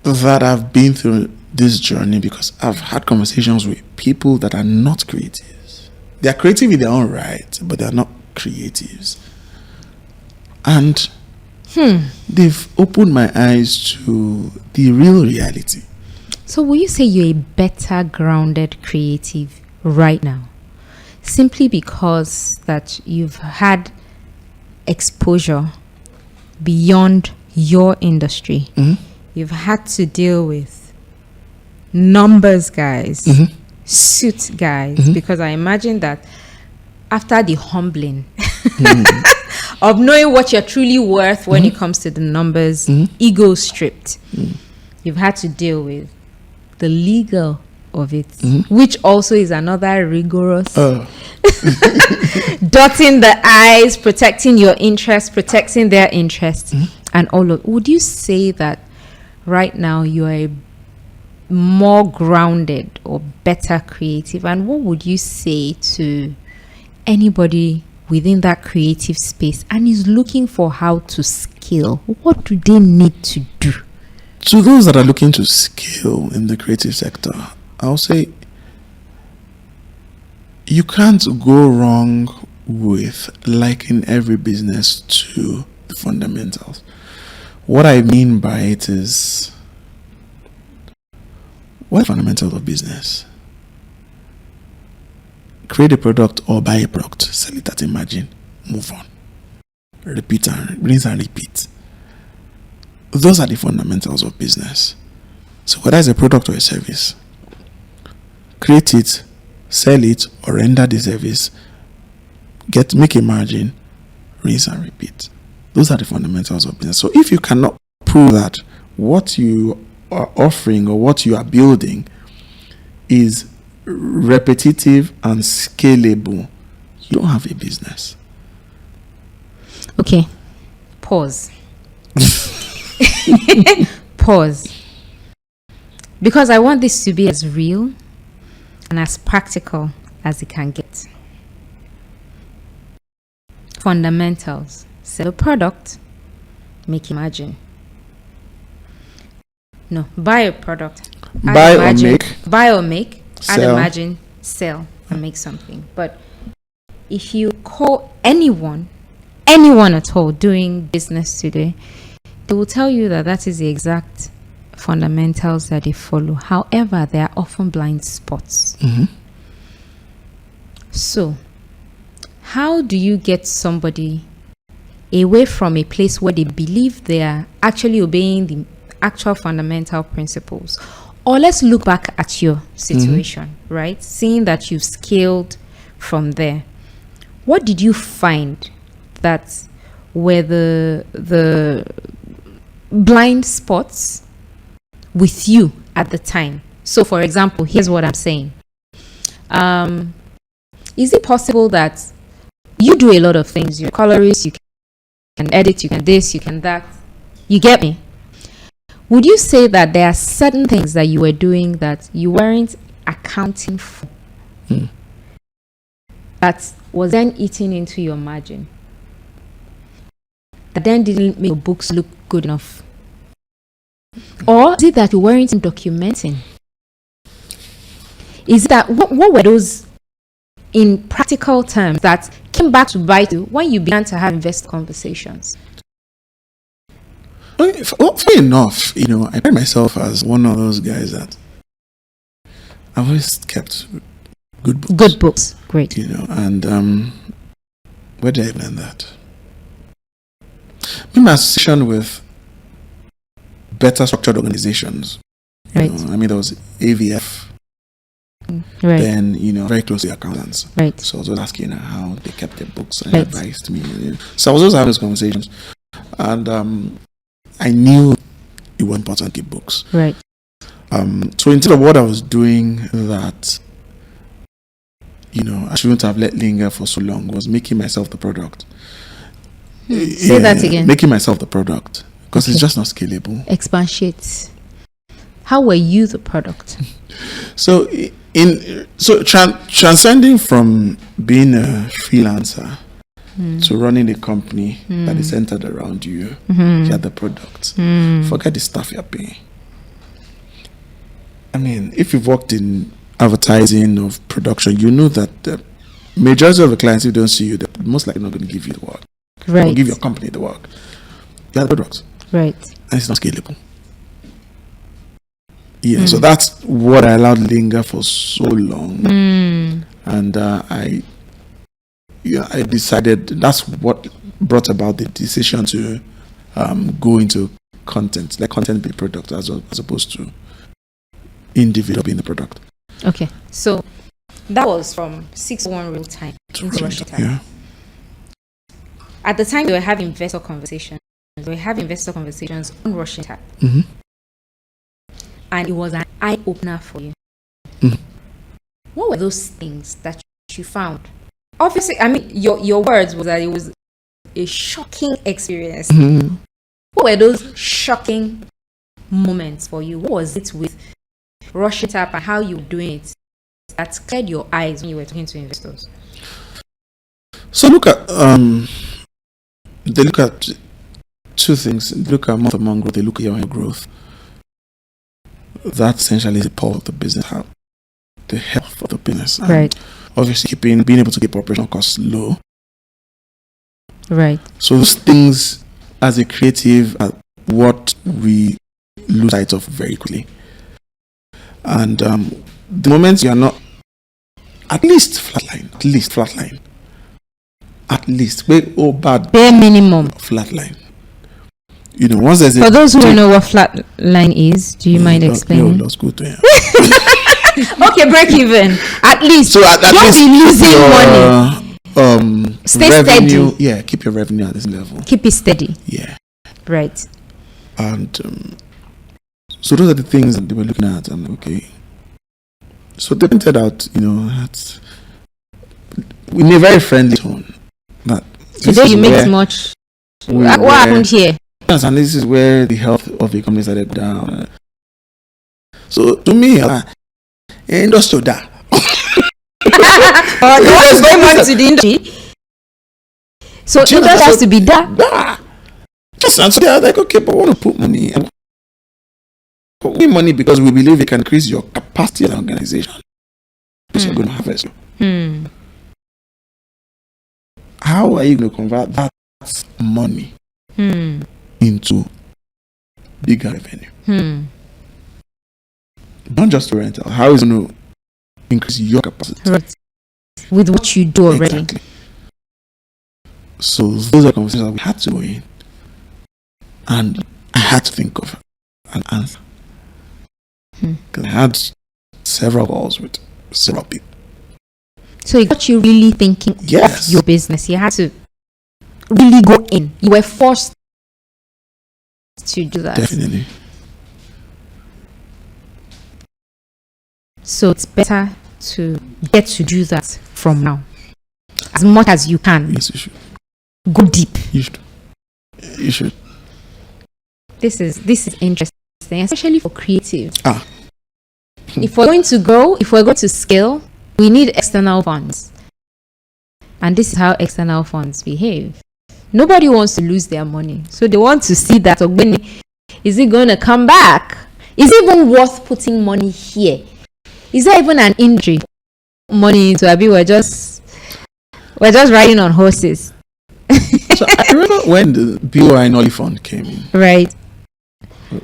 that I've been through this journey, because I've had conversations with people that are not creatives. They are creative in their own right, but they are not creatives. And they've opened my eyes to the real reality. So will you say you're a better grounded creative right now? Simply because that you've had exposure beyond your industry. You've had to deal with numbers guys, suit guys, because I imagine that after the humbling of knowing what you're truly worth when it comes to the numbers, ego stripped, you've had to deal with the legal of it, which also is another rigorous dotting the I's, protecting your interests, protecting their interests, and all of. Would you say that right now you are a more grounded or better creative? And what would you say to anybody within that creative space and is looking for how to scale? What do they need to do? To those that are looking to scale in the creative sector, I'll say you can't go wrong with liking every business to the fundamentals. What I mean by it is, what are the fundamentals of business? Create a product or buy a product, sell it at a margin, move on. Repeat and rinse and repeat. Those are the fundamentals of business. So whether it's a product or a service, create it, sell it, or render the service, make a margin, rinse and repeat. Those are the fundamentals of business. So if you cannot prove that what you are offering or what you are building is repetitive and scalable, you don't have a business. Okay, pause. Pause. Because I want this to be as real and as practical as it can get. Fundamentals. Sell a product, make a margin. No, buy a product. Buy or make. Buy or make. Add Sell. a margin, sell and make something. But if you call anyone at all doing business today, they will tell you that is the exact fundamentals that they follow. However, there are often blind spots. So, how do you get somebody away from a place where they believe they are actually obeying the actual fundamental principles? Or let's look back at your situation, right? Seeing that you've scaled from there. What did you find that were the blind spots with you at the time? So for example, here's what I'm saying. Is it possible that you do a lot of things? You're a colorist, you can edit, you can this, you can that. You get me? Would you say that there are certain things that you were doing that you weren't accounting for that was then eating into your margin, that then didn't make your books look good enough? Or is it that you weren't documenting? Is that what were those in practical terms that came back to bite you when you began to have investor conversations? Well, fair enough, I find myself as one of those guys that I've always kept good books. Good books, great. And where did I learn that? In my association with better structured organizations, Right. there was AVF, Right. then very close to the accountants. Right. So I was always asking how they kept their books and Right. advised me. So I was always having those conversations, and I knew it was important to keep books. Right. So instead of what I was doing that, I shouldn't have let linger for so long, was making myself the product. Say that again. Making myself the product, because it's just not scalable. Expatiate. How were you the product? So transcending from being a freelancer to running a company that is centered around you, you're the product. Forget the stuff you're paying. I mean, if you've worked in advertising or production, you know that the majority of the clients who don't see you, they're most likely not going to give you the work. Right. Or give your company the work. You're the product. Right. And it's not scalable. Yeah, so that's what I allowed linger for so long. And I decided that's what brought about the decision to go into content, like content be product as opposed to individual being the product. Okay, so that was from 6-1 real time into Russian time. Yeah. At the time, we were having investor conversations. We were having investor conversations on Russian time. And it was an eye-opener for you. What were those things that you found? Obviously, I mean, your words was that it was a shocking experience. What were those shocking moments for you? What was it with Russian Tap and how you were doing it that cleared your eyes when you were talking to investors? So look at they look at two things. They look at month-on-month growth. They look at your growth. That essentially is the power of the business, how the health of the business. And right. Obviously, being able to keep operational costs low. Right. So those things, as a creative, are what we lose sight of very quickly. And the moment you are not, at least flatline. Wait, bad. Bare minimum. Flatline. You know, once there's for those who don't know what flat line is, do you mind explaining? No, that's good to hear. Okay, break even. At least. So at least be losing money. Stay revenue, steady. Yeah, keep your revenue at this level. Keep it steady. Yeah. Right. And so those are the things that they were looking at. And okay. So they pointed out, you know, that in a very friendly tone. That today you make much. What happened here? Yes, and this is where the health of the company started down. So to me, industry da. What's going on to the industry? So it just has to be that. Yes, and so they are like, okay, but we want to put money. We need money because we believe it can increase your capacity as an organization. Which you're going to harvest. How are you going to convert that money into bigger revenue? Not just rental. How is it going to increase your capacity? Right. With what you do already. Exactly. So those are conversations that we had to go in. And I had to think of an answer. Because I had several calls with several people. So it got you really thinking of your business. You had to really go in. You were forced to do that. Definitely. So it's better to get to do that from now. As much as you can. Yes, you should. Go deep. You should. This is interesting, especially for creatives. If we're going to grow, if we're going to scale, we need external funds. And this is how external funds behave. Nobody wants to lose their money. So they want to see that, is it going to come back? Is it even worth putting money here? Is there even an injury? Money into Abi, we're just riding on horses. So I remember when the BOI Nolly Fund came in. Right.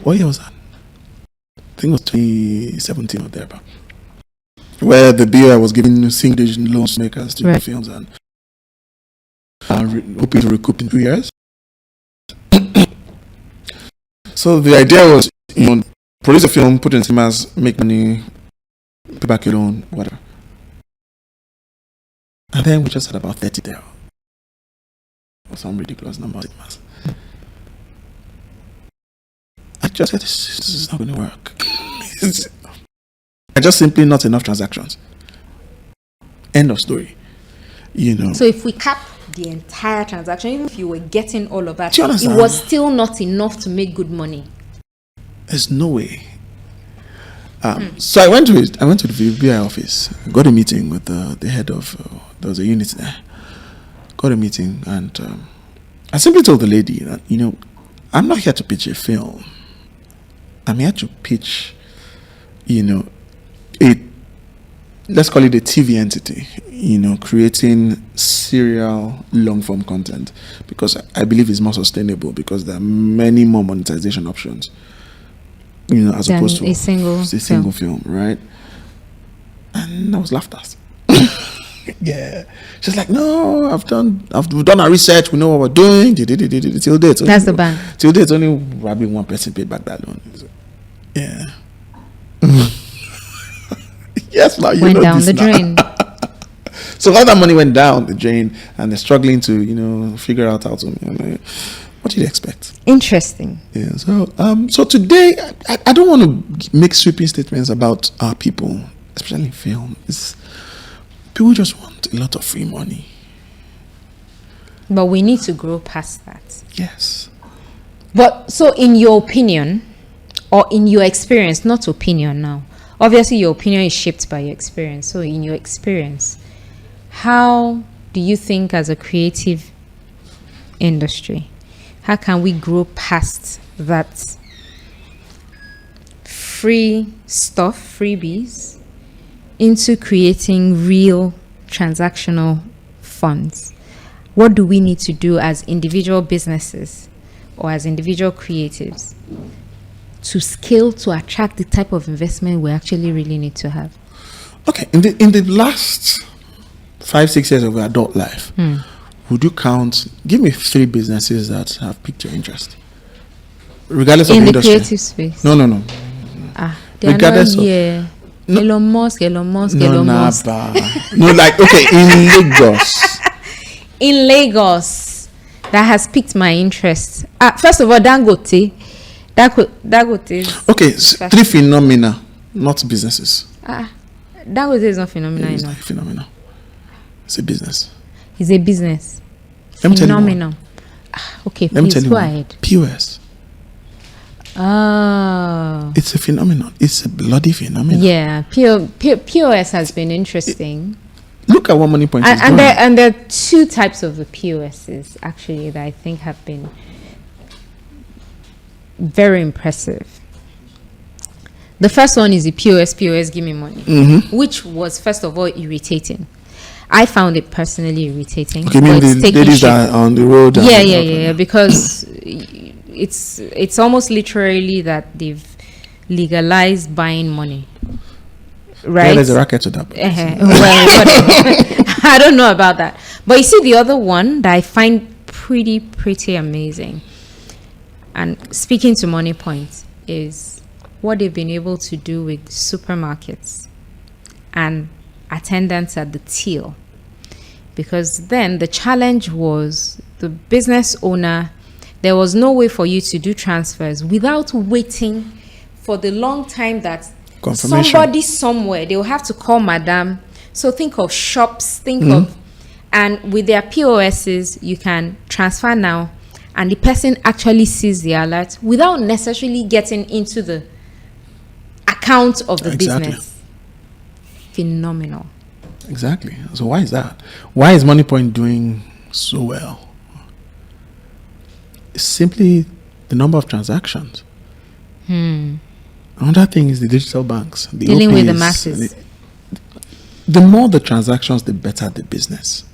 What year was that? I think it was 2017 or thereabout. Where the BOI was giving single-digit loans to makers to do films and hoping to recoup in 2 years. So the idea was, produce a film, put it in cinemas, make money, pay back your loan, whatever. And then we just had about 30 there. Or some ridiculous number of cinemas. I just said, this is not going to work. Just simply not enough transactions. End of story. So if we cap the entire transaction, even if you were getting all of that, Do you it understand? was still not enough to make good money. There's no way. So I went to the VBI office, got a meeting with the head of, there was a unit there, got a meeting, and I simply told the lady that, I'm not here to pitch a film. I'm here to pitch, let's call it a TV entity, creating serial long-form content, because I believe it's more sustainable, because there are many more monetization options, as Than opposed to a single film, right? And I was laughed at. Yeah, she's like, no, we've done our research, we know what we're doing. Till date, That's the bank. Till date, only probably one person paid back that loan. Yeah. Yes, now you Went know down this the now. drain. So all that money went down the drain, and they're struggling to figure out how to. What did you expect? Interesting. Yeah. So today, I don't want to make sweeping statements about our people, especially in film. People just want a lot of free money. But we need to grow past that. Yes. But so in your opinion, or in your experience, not opinion now, obviously your opinion is shaped by your experience. So in your experience, how do you think as a creative industry, how can we grow past that free stuff, freebies, into creating real transactional funds? What do we need to do as individual businesses or as individual creatives to scale to attract the type of investment we actually really need to have? Okay, in the last 5-6 years of your adult life, would you give me 3 businesses that have piqued your interest, regardless of In the industry? creative space? No. They are Regardless not of- here. No. Elon Musk. No, in Lagos. In Lagos, that has piqued my interest. First of all, Dangote. Dangote is... Okay, 3 phenomena, not businesses. Dangote is not phenomenal It's not a enough. phenomena. It's a business. It's a business. Let me tell you one. Phenomenal. Okay, Let me please tell you go one. ahead. POS. Oh. It's a phenomenon. It's a bloody phenomenon. Yeah, POS has been interesting. Look at what Money Point is doing. And there are 2 types of the POSs actually that I think have been very impressive. The first one is the POS, give me money, which was first of all irritating. I found it personally irritating. Okay, you mean the ladies that are on the road? Yeah, because it's almost literally that they've legalized buying money, right? Yeah, there's a racket to that. Well, whatever. I don't know about that, but you see the other one that I find pretty amazing, and speaking to Money Point, is what they've been able to do with supermarkets and attendants at the till. Because then the challenge was the business owner, there was no way for you to do transfers without waiting for the long time that Confirmation. somebody somewhere, they will have to call madam. So think of shops, and with their POSs, you can transfer now, and the person actually sees the alert without necessarily getting into the account of the Exactly. business. Phenomenal. Exactly. So why is that? Why is Money Point doing so well? It's simply the number of transactions. Another thing is the digital banks. The Dealing with the OPs, masses. The more the transactions, the better the business.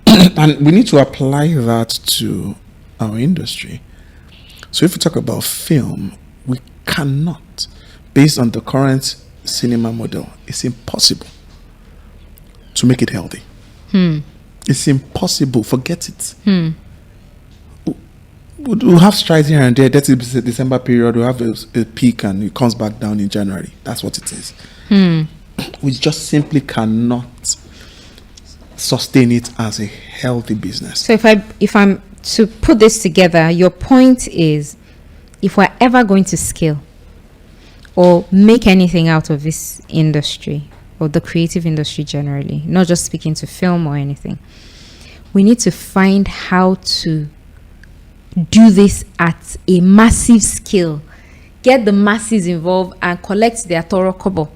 And we need to apply that to our industry. So if we talk about film, we cannot, based on the current cinema model, it's impossible to make it healthy. It's impossible. Forget it. We'll have strides here and there. That's the December period. We'll have a peak and it comes back down in January. That's what it is. We just simply cannot sustain it as a healthy business. So if I'm to put this together, your point is, if we're ever going to scale or make anything out of this industry or the creative industry generally, not just speaking to film or anything, we need to find how to do this at a massive scale, get the masses involved and collect their thorough kobo.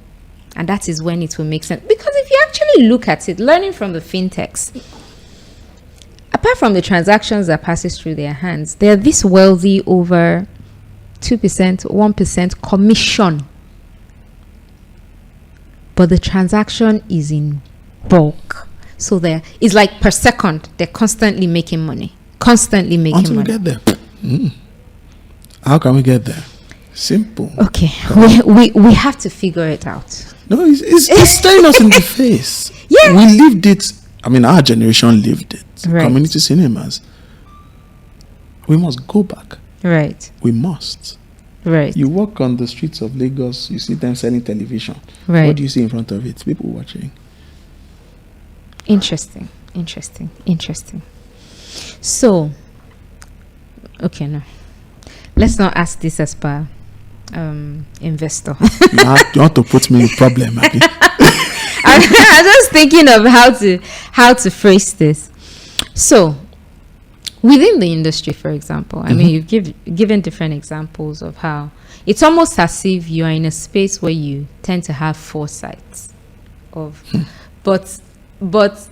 And that is when it will make sense. Because if you actually look at it, learning from the fintechs, apart from the transactions that passes through their hands, they're this wealthy over 2%, 1% commission. But the transaction is in bulk. So it's like per second, they're constantly making money. Constantly making Until money. we get there. How can we get there? Simple. Okay, we have to figure it out. No, it's staring us in the face. Yeah. We lived it. I mean, our generation lived it. Right. Community cinemas. We must go back. Right. We must. Right. You walk on the streets of Lagos, you see them selling television. Right. What do you see in front of it? People watching. Interesting. So, okay, no. Let's not ask this as per investor. You want to put me in problem, Abby? I'm just thinking of how to phrase this. So, within the industry, for example, I mean, you've given different examples of how it's almost as if you are in a space where you tend to have foresight but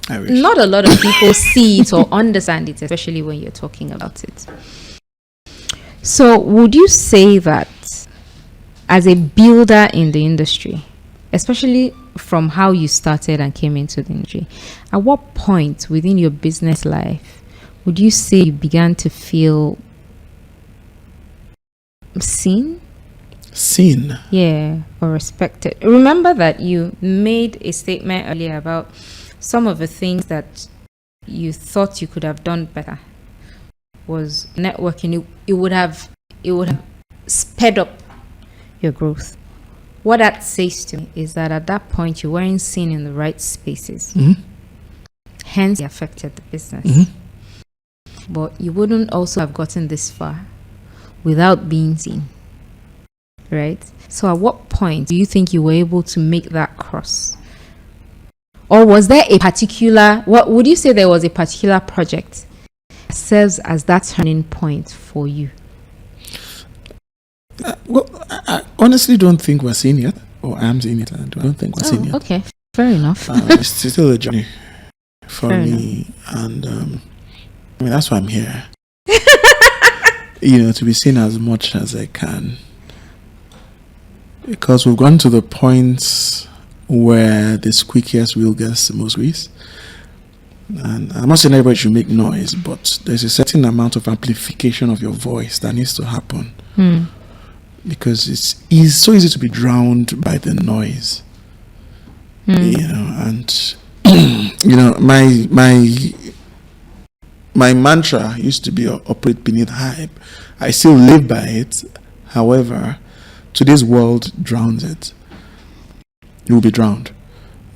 not a lot of people see it or understand it, especially when you're talking about it. So would you say that as a builder in the industry, especially from how you started and came into the industry, at what point within your business life would you say you began to feel seen? Yeah, or respected? Remember that you made a statement earlier about some of the things that you thought you could have done better was networking. It would have sped up your growth. What that says to me is that at that point you weren't seen in the right spaces. Hence it affected the business. But you wouldn't also have gotten this far without being seen. Right? So at what point do you think you were able to make that cross? Or was there a particular, what would you say there was a particular project that serves as that turning point for you? Well, I honestly don't think we're seeing it, or I'm seeing it. I don't think we're seeing it. Okay, fair enough. It's still a journey for Fair me, and I mean that's why I'm here. To be seen as much as I can, because we've gone to the point where the squeakiest wheel gets the most grease. And I'm not saying everybody should make noise, but there's a certain amount of amplification of your voice that needs to happen. Because it's so easy to be drowned by the noise. And my mantra used to be operate beneath hype. I still live by it. However, today's world drowns it. You will be drowned.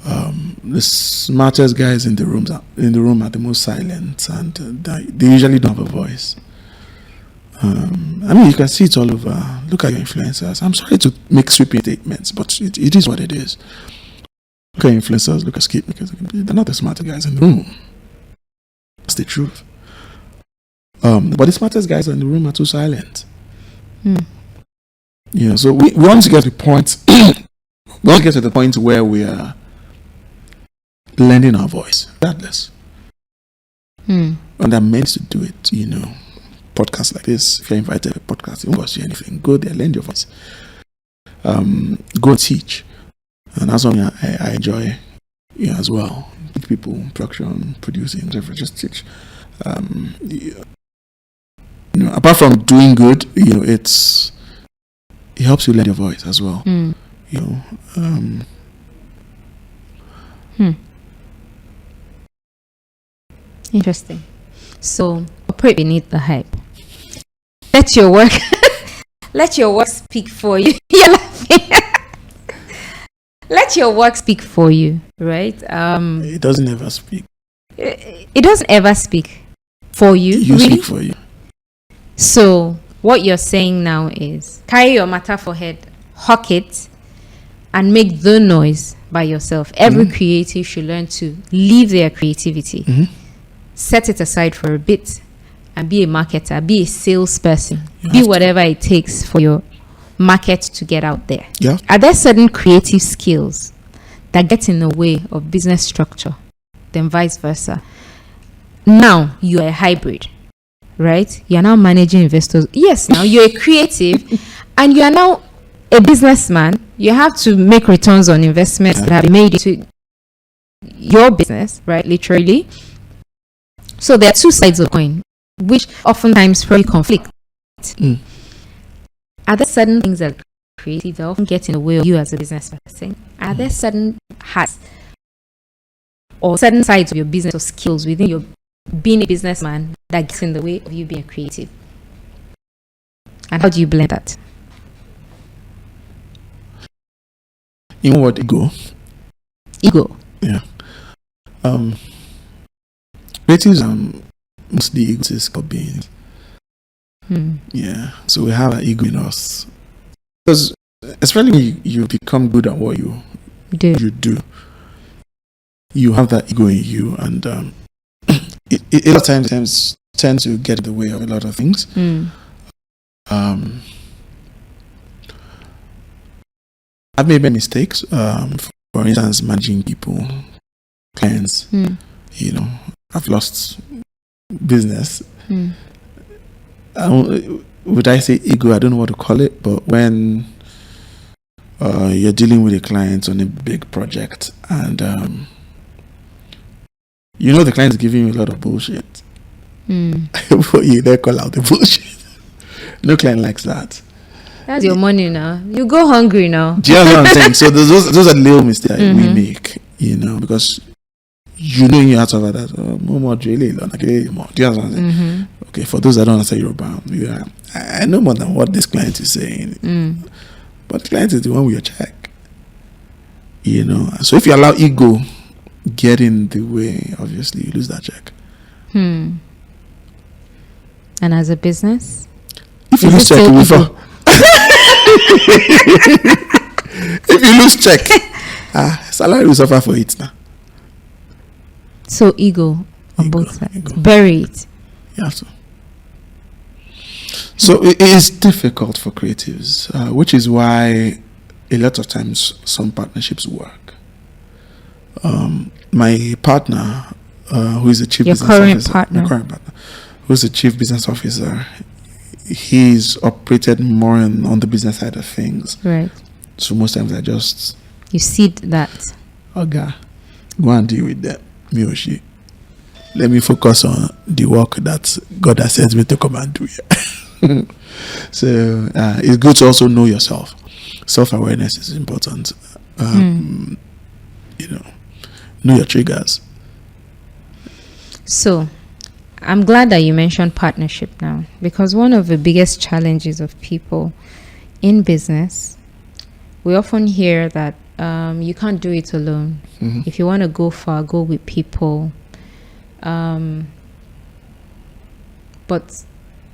The smartest guys in the room are the most silent, and they usually don't have a voice. I mean, you can see it all over. Look at your influencers. I'm sorry to make sweeping statements, but it is what it is. Look at influencers, look at skip makers. They're not the smartest guys in the room. That's the truth. But the smartest guys in the room are too silent. So we want to get to the point. We want to get to the point where we are lending our voice, regardless. And there are meant to do it. Podcasts like this. If you're invited to a podcast, you won't cost you anything. Go there, lend your voice. Go teach, and that's something I enjoy. As well. Teach people production, producing, whatever. Just teach. Apart from doing good, it helps you lend your voice as well. Interesting. So operate beneath the hype. Let your work speak for you. You're laughing. Let your work speak for you, right? It doesn't ever speak. It doesn't ever speak for you. You really? speak for you. So what you're saying now is carry your matter for head, hawk it, and make the noise by yourself. Every creative should learn to leave their creativity set it aside for a bit and be a marketer, be a salesperson, be whatever it takes for your market to get out there. Yeah. Are there certain creative skills that get in the way of business structure, then vice versa? Now you are a hybrid, right? You are now managing investors. Yes, now you're a creative and you are now a businessman. You have to make returns on investments that have been made into your business, right? Literally. So there are two sides of the coin, which oftentimes probably conflict. Are there certain things that are creative that often get in the way of you as a business person? Are there certain hats or certain sides of your business or skills within your being a businessman that gets in the way of you being creative? And how do you blend that? You know what? Ego. Yeah. Creatives mostly egotistical beings. Yeah. So we have an ego in us. Because especially when you become good at what you do, you have that ego in you, and it a lot of times tends to get in the way of a lot of things. I've made many mistakes. For instance, managing people, clients. You know, I've lost business. Would I say ego? I don't know what to call it, but when you're dealing with a client on a big project and you know the client is giving you a lot of bullshit, but you then call out the bullshit. No client likes that. That's your money now. You go hungry now. Do you know what I'm saying? So those are little mistakes we make, you know, because you know you have to have that. Do you know what I'm saying? Okay, for those that don't understand Yoruba, I know more than what this client is saying. But the client is the one with your check. You know. So if you allow ego get in the way, obviously you lose that check. And as a business? If you lose check, you will fall. If you lose check, salary will suffer for it now. So ego on both sides. Bury it. You have to. So it is difficult for creatives, which is why a lot of times some partnerships work. My partner, who is the chief business officer, my current partner, who is the chief business officer, he's operated more on the business side of things. Right. So most times I just... You seed that. Okay, go and deal with that. Me or she. Let me focus on the work that God has sent me to come and do here. So it's good to also know yourself. Self-awareness is important. You know your triggers. So I'm glad that you mentioned partnership now, because one of the biggest challenges of people in business, we often hear that you can't do it alone. If you want to go far, go with people. But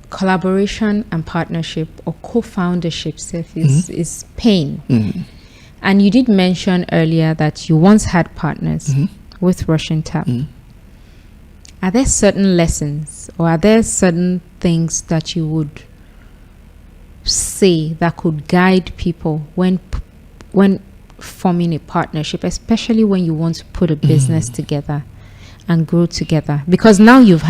collaboration and partnership or co-foundership is pain. And you did mention earlier that you once had partners with Russian Tap. Are there certain lessons or are there certain things that you would say that could guide people when forming a partnership, especially when you want to put a business together and grow together? Because now it's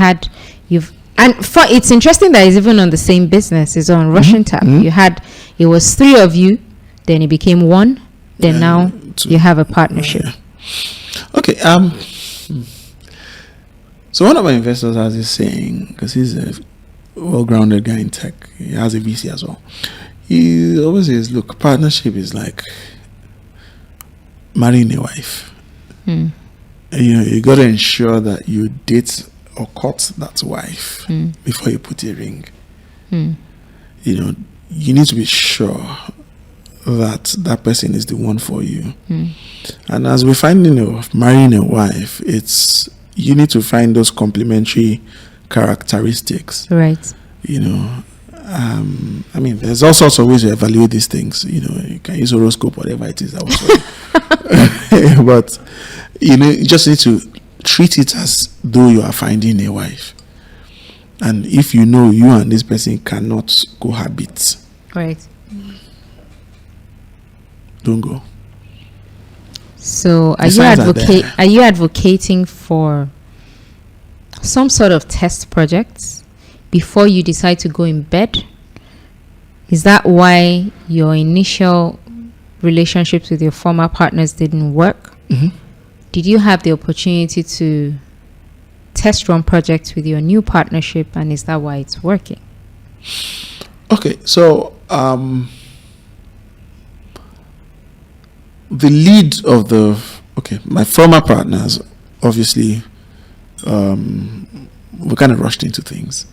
interesting that it's even on the same business. It's on Russian Tap. It was 3 of you, then it became 1, then now 2. You have a partnership. Okay. So one of my investors has this saying, because he's a well-grounded guy in tech, he has a VC as well. He always says, look, partnership is like marrying a wife. You got to ensure that you date or court that wife before you put a ring. You need to be sure that person is the one for you. And as we're finding marrying a wife, you need to find those complementary characteristics. Right. There's all sorts of ways to evaluate these things. You can use horoscope, whatever it is. But you just need to treat it as though you are finding a wife. And if you know you and this person cannot cohabit, Right. don't go. So The signs are there. are you advocating for some sort of test projects before you decide to go in bed? Is that why your initial relationships with your former partners didn't work? Mm-hmm. Did you have the opportunity to test run projects with your new partnership, and is that why it's working? Okay, so the lead of my former partners, obviously, we kind of rushed into things,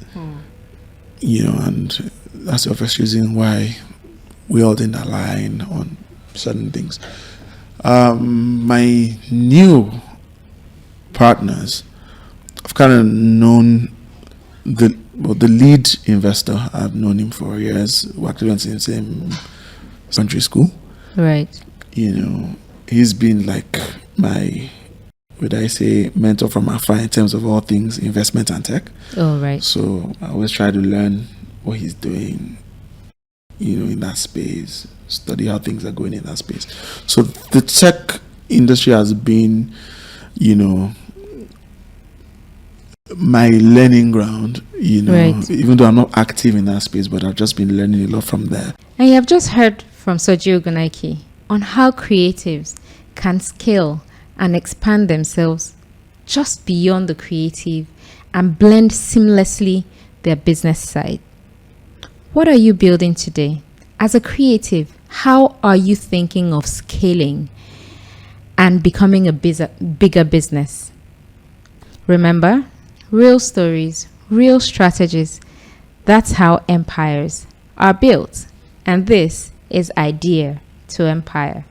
and that's the obvious reason why we all didn't align on certain things. My new partners, I've kind of known the lead investor. I've known him for years. We actually went to the same country school. Right. He's been like my, would I say, mentor from afar in terms of all things investment and tech. Oh, right. So I always try to learn what he's doing, in that space, study how things are going in that space. So the tech industry has been, my learning ground, Right. even though I'm not active in that space, but I've just been learning a lot from there. And you have just heard from Soji Ogunnaike on how creatives can scale and expand themselves just beyond the creative and blend seamlessly their business side. What are you building today? As a creative, how are you thinking of scaling and becoming a bigger business? Remember, real stories, real strategies. That's how empires are built. And this is Idea to Empire.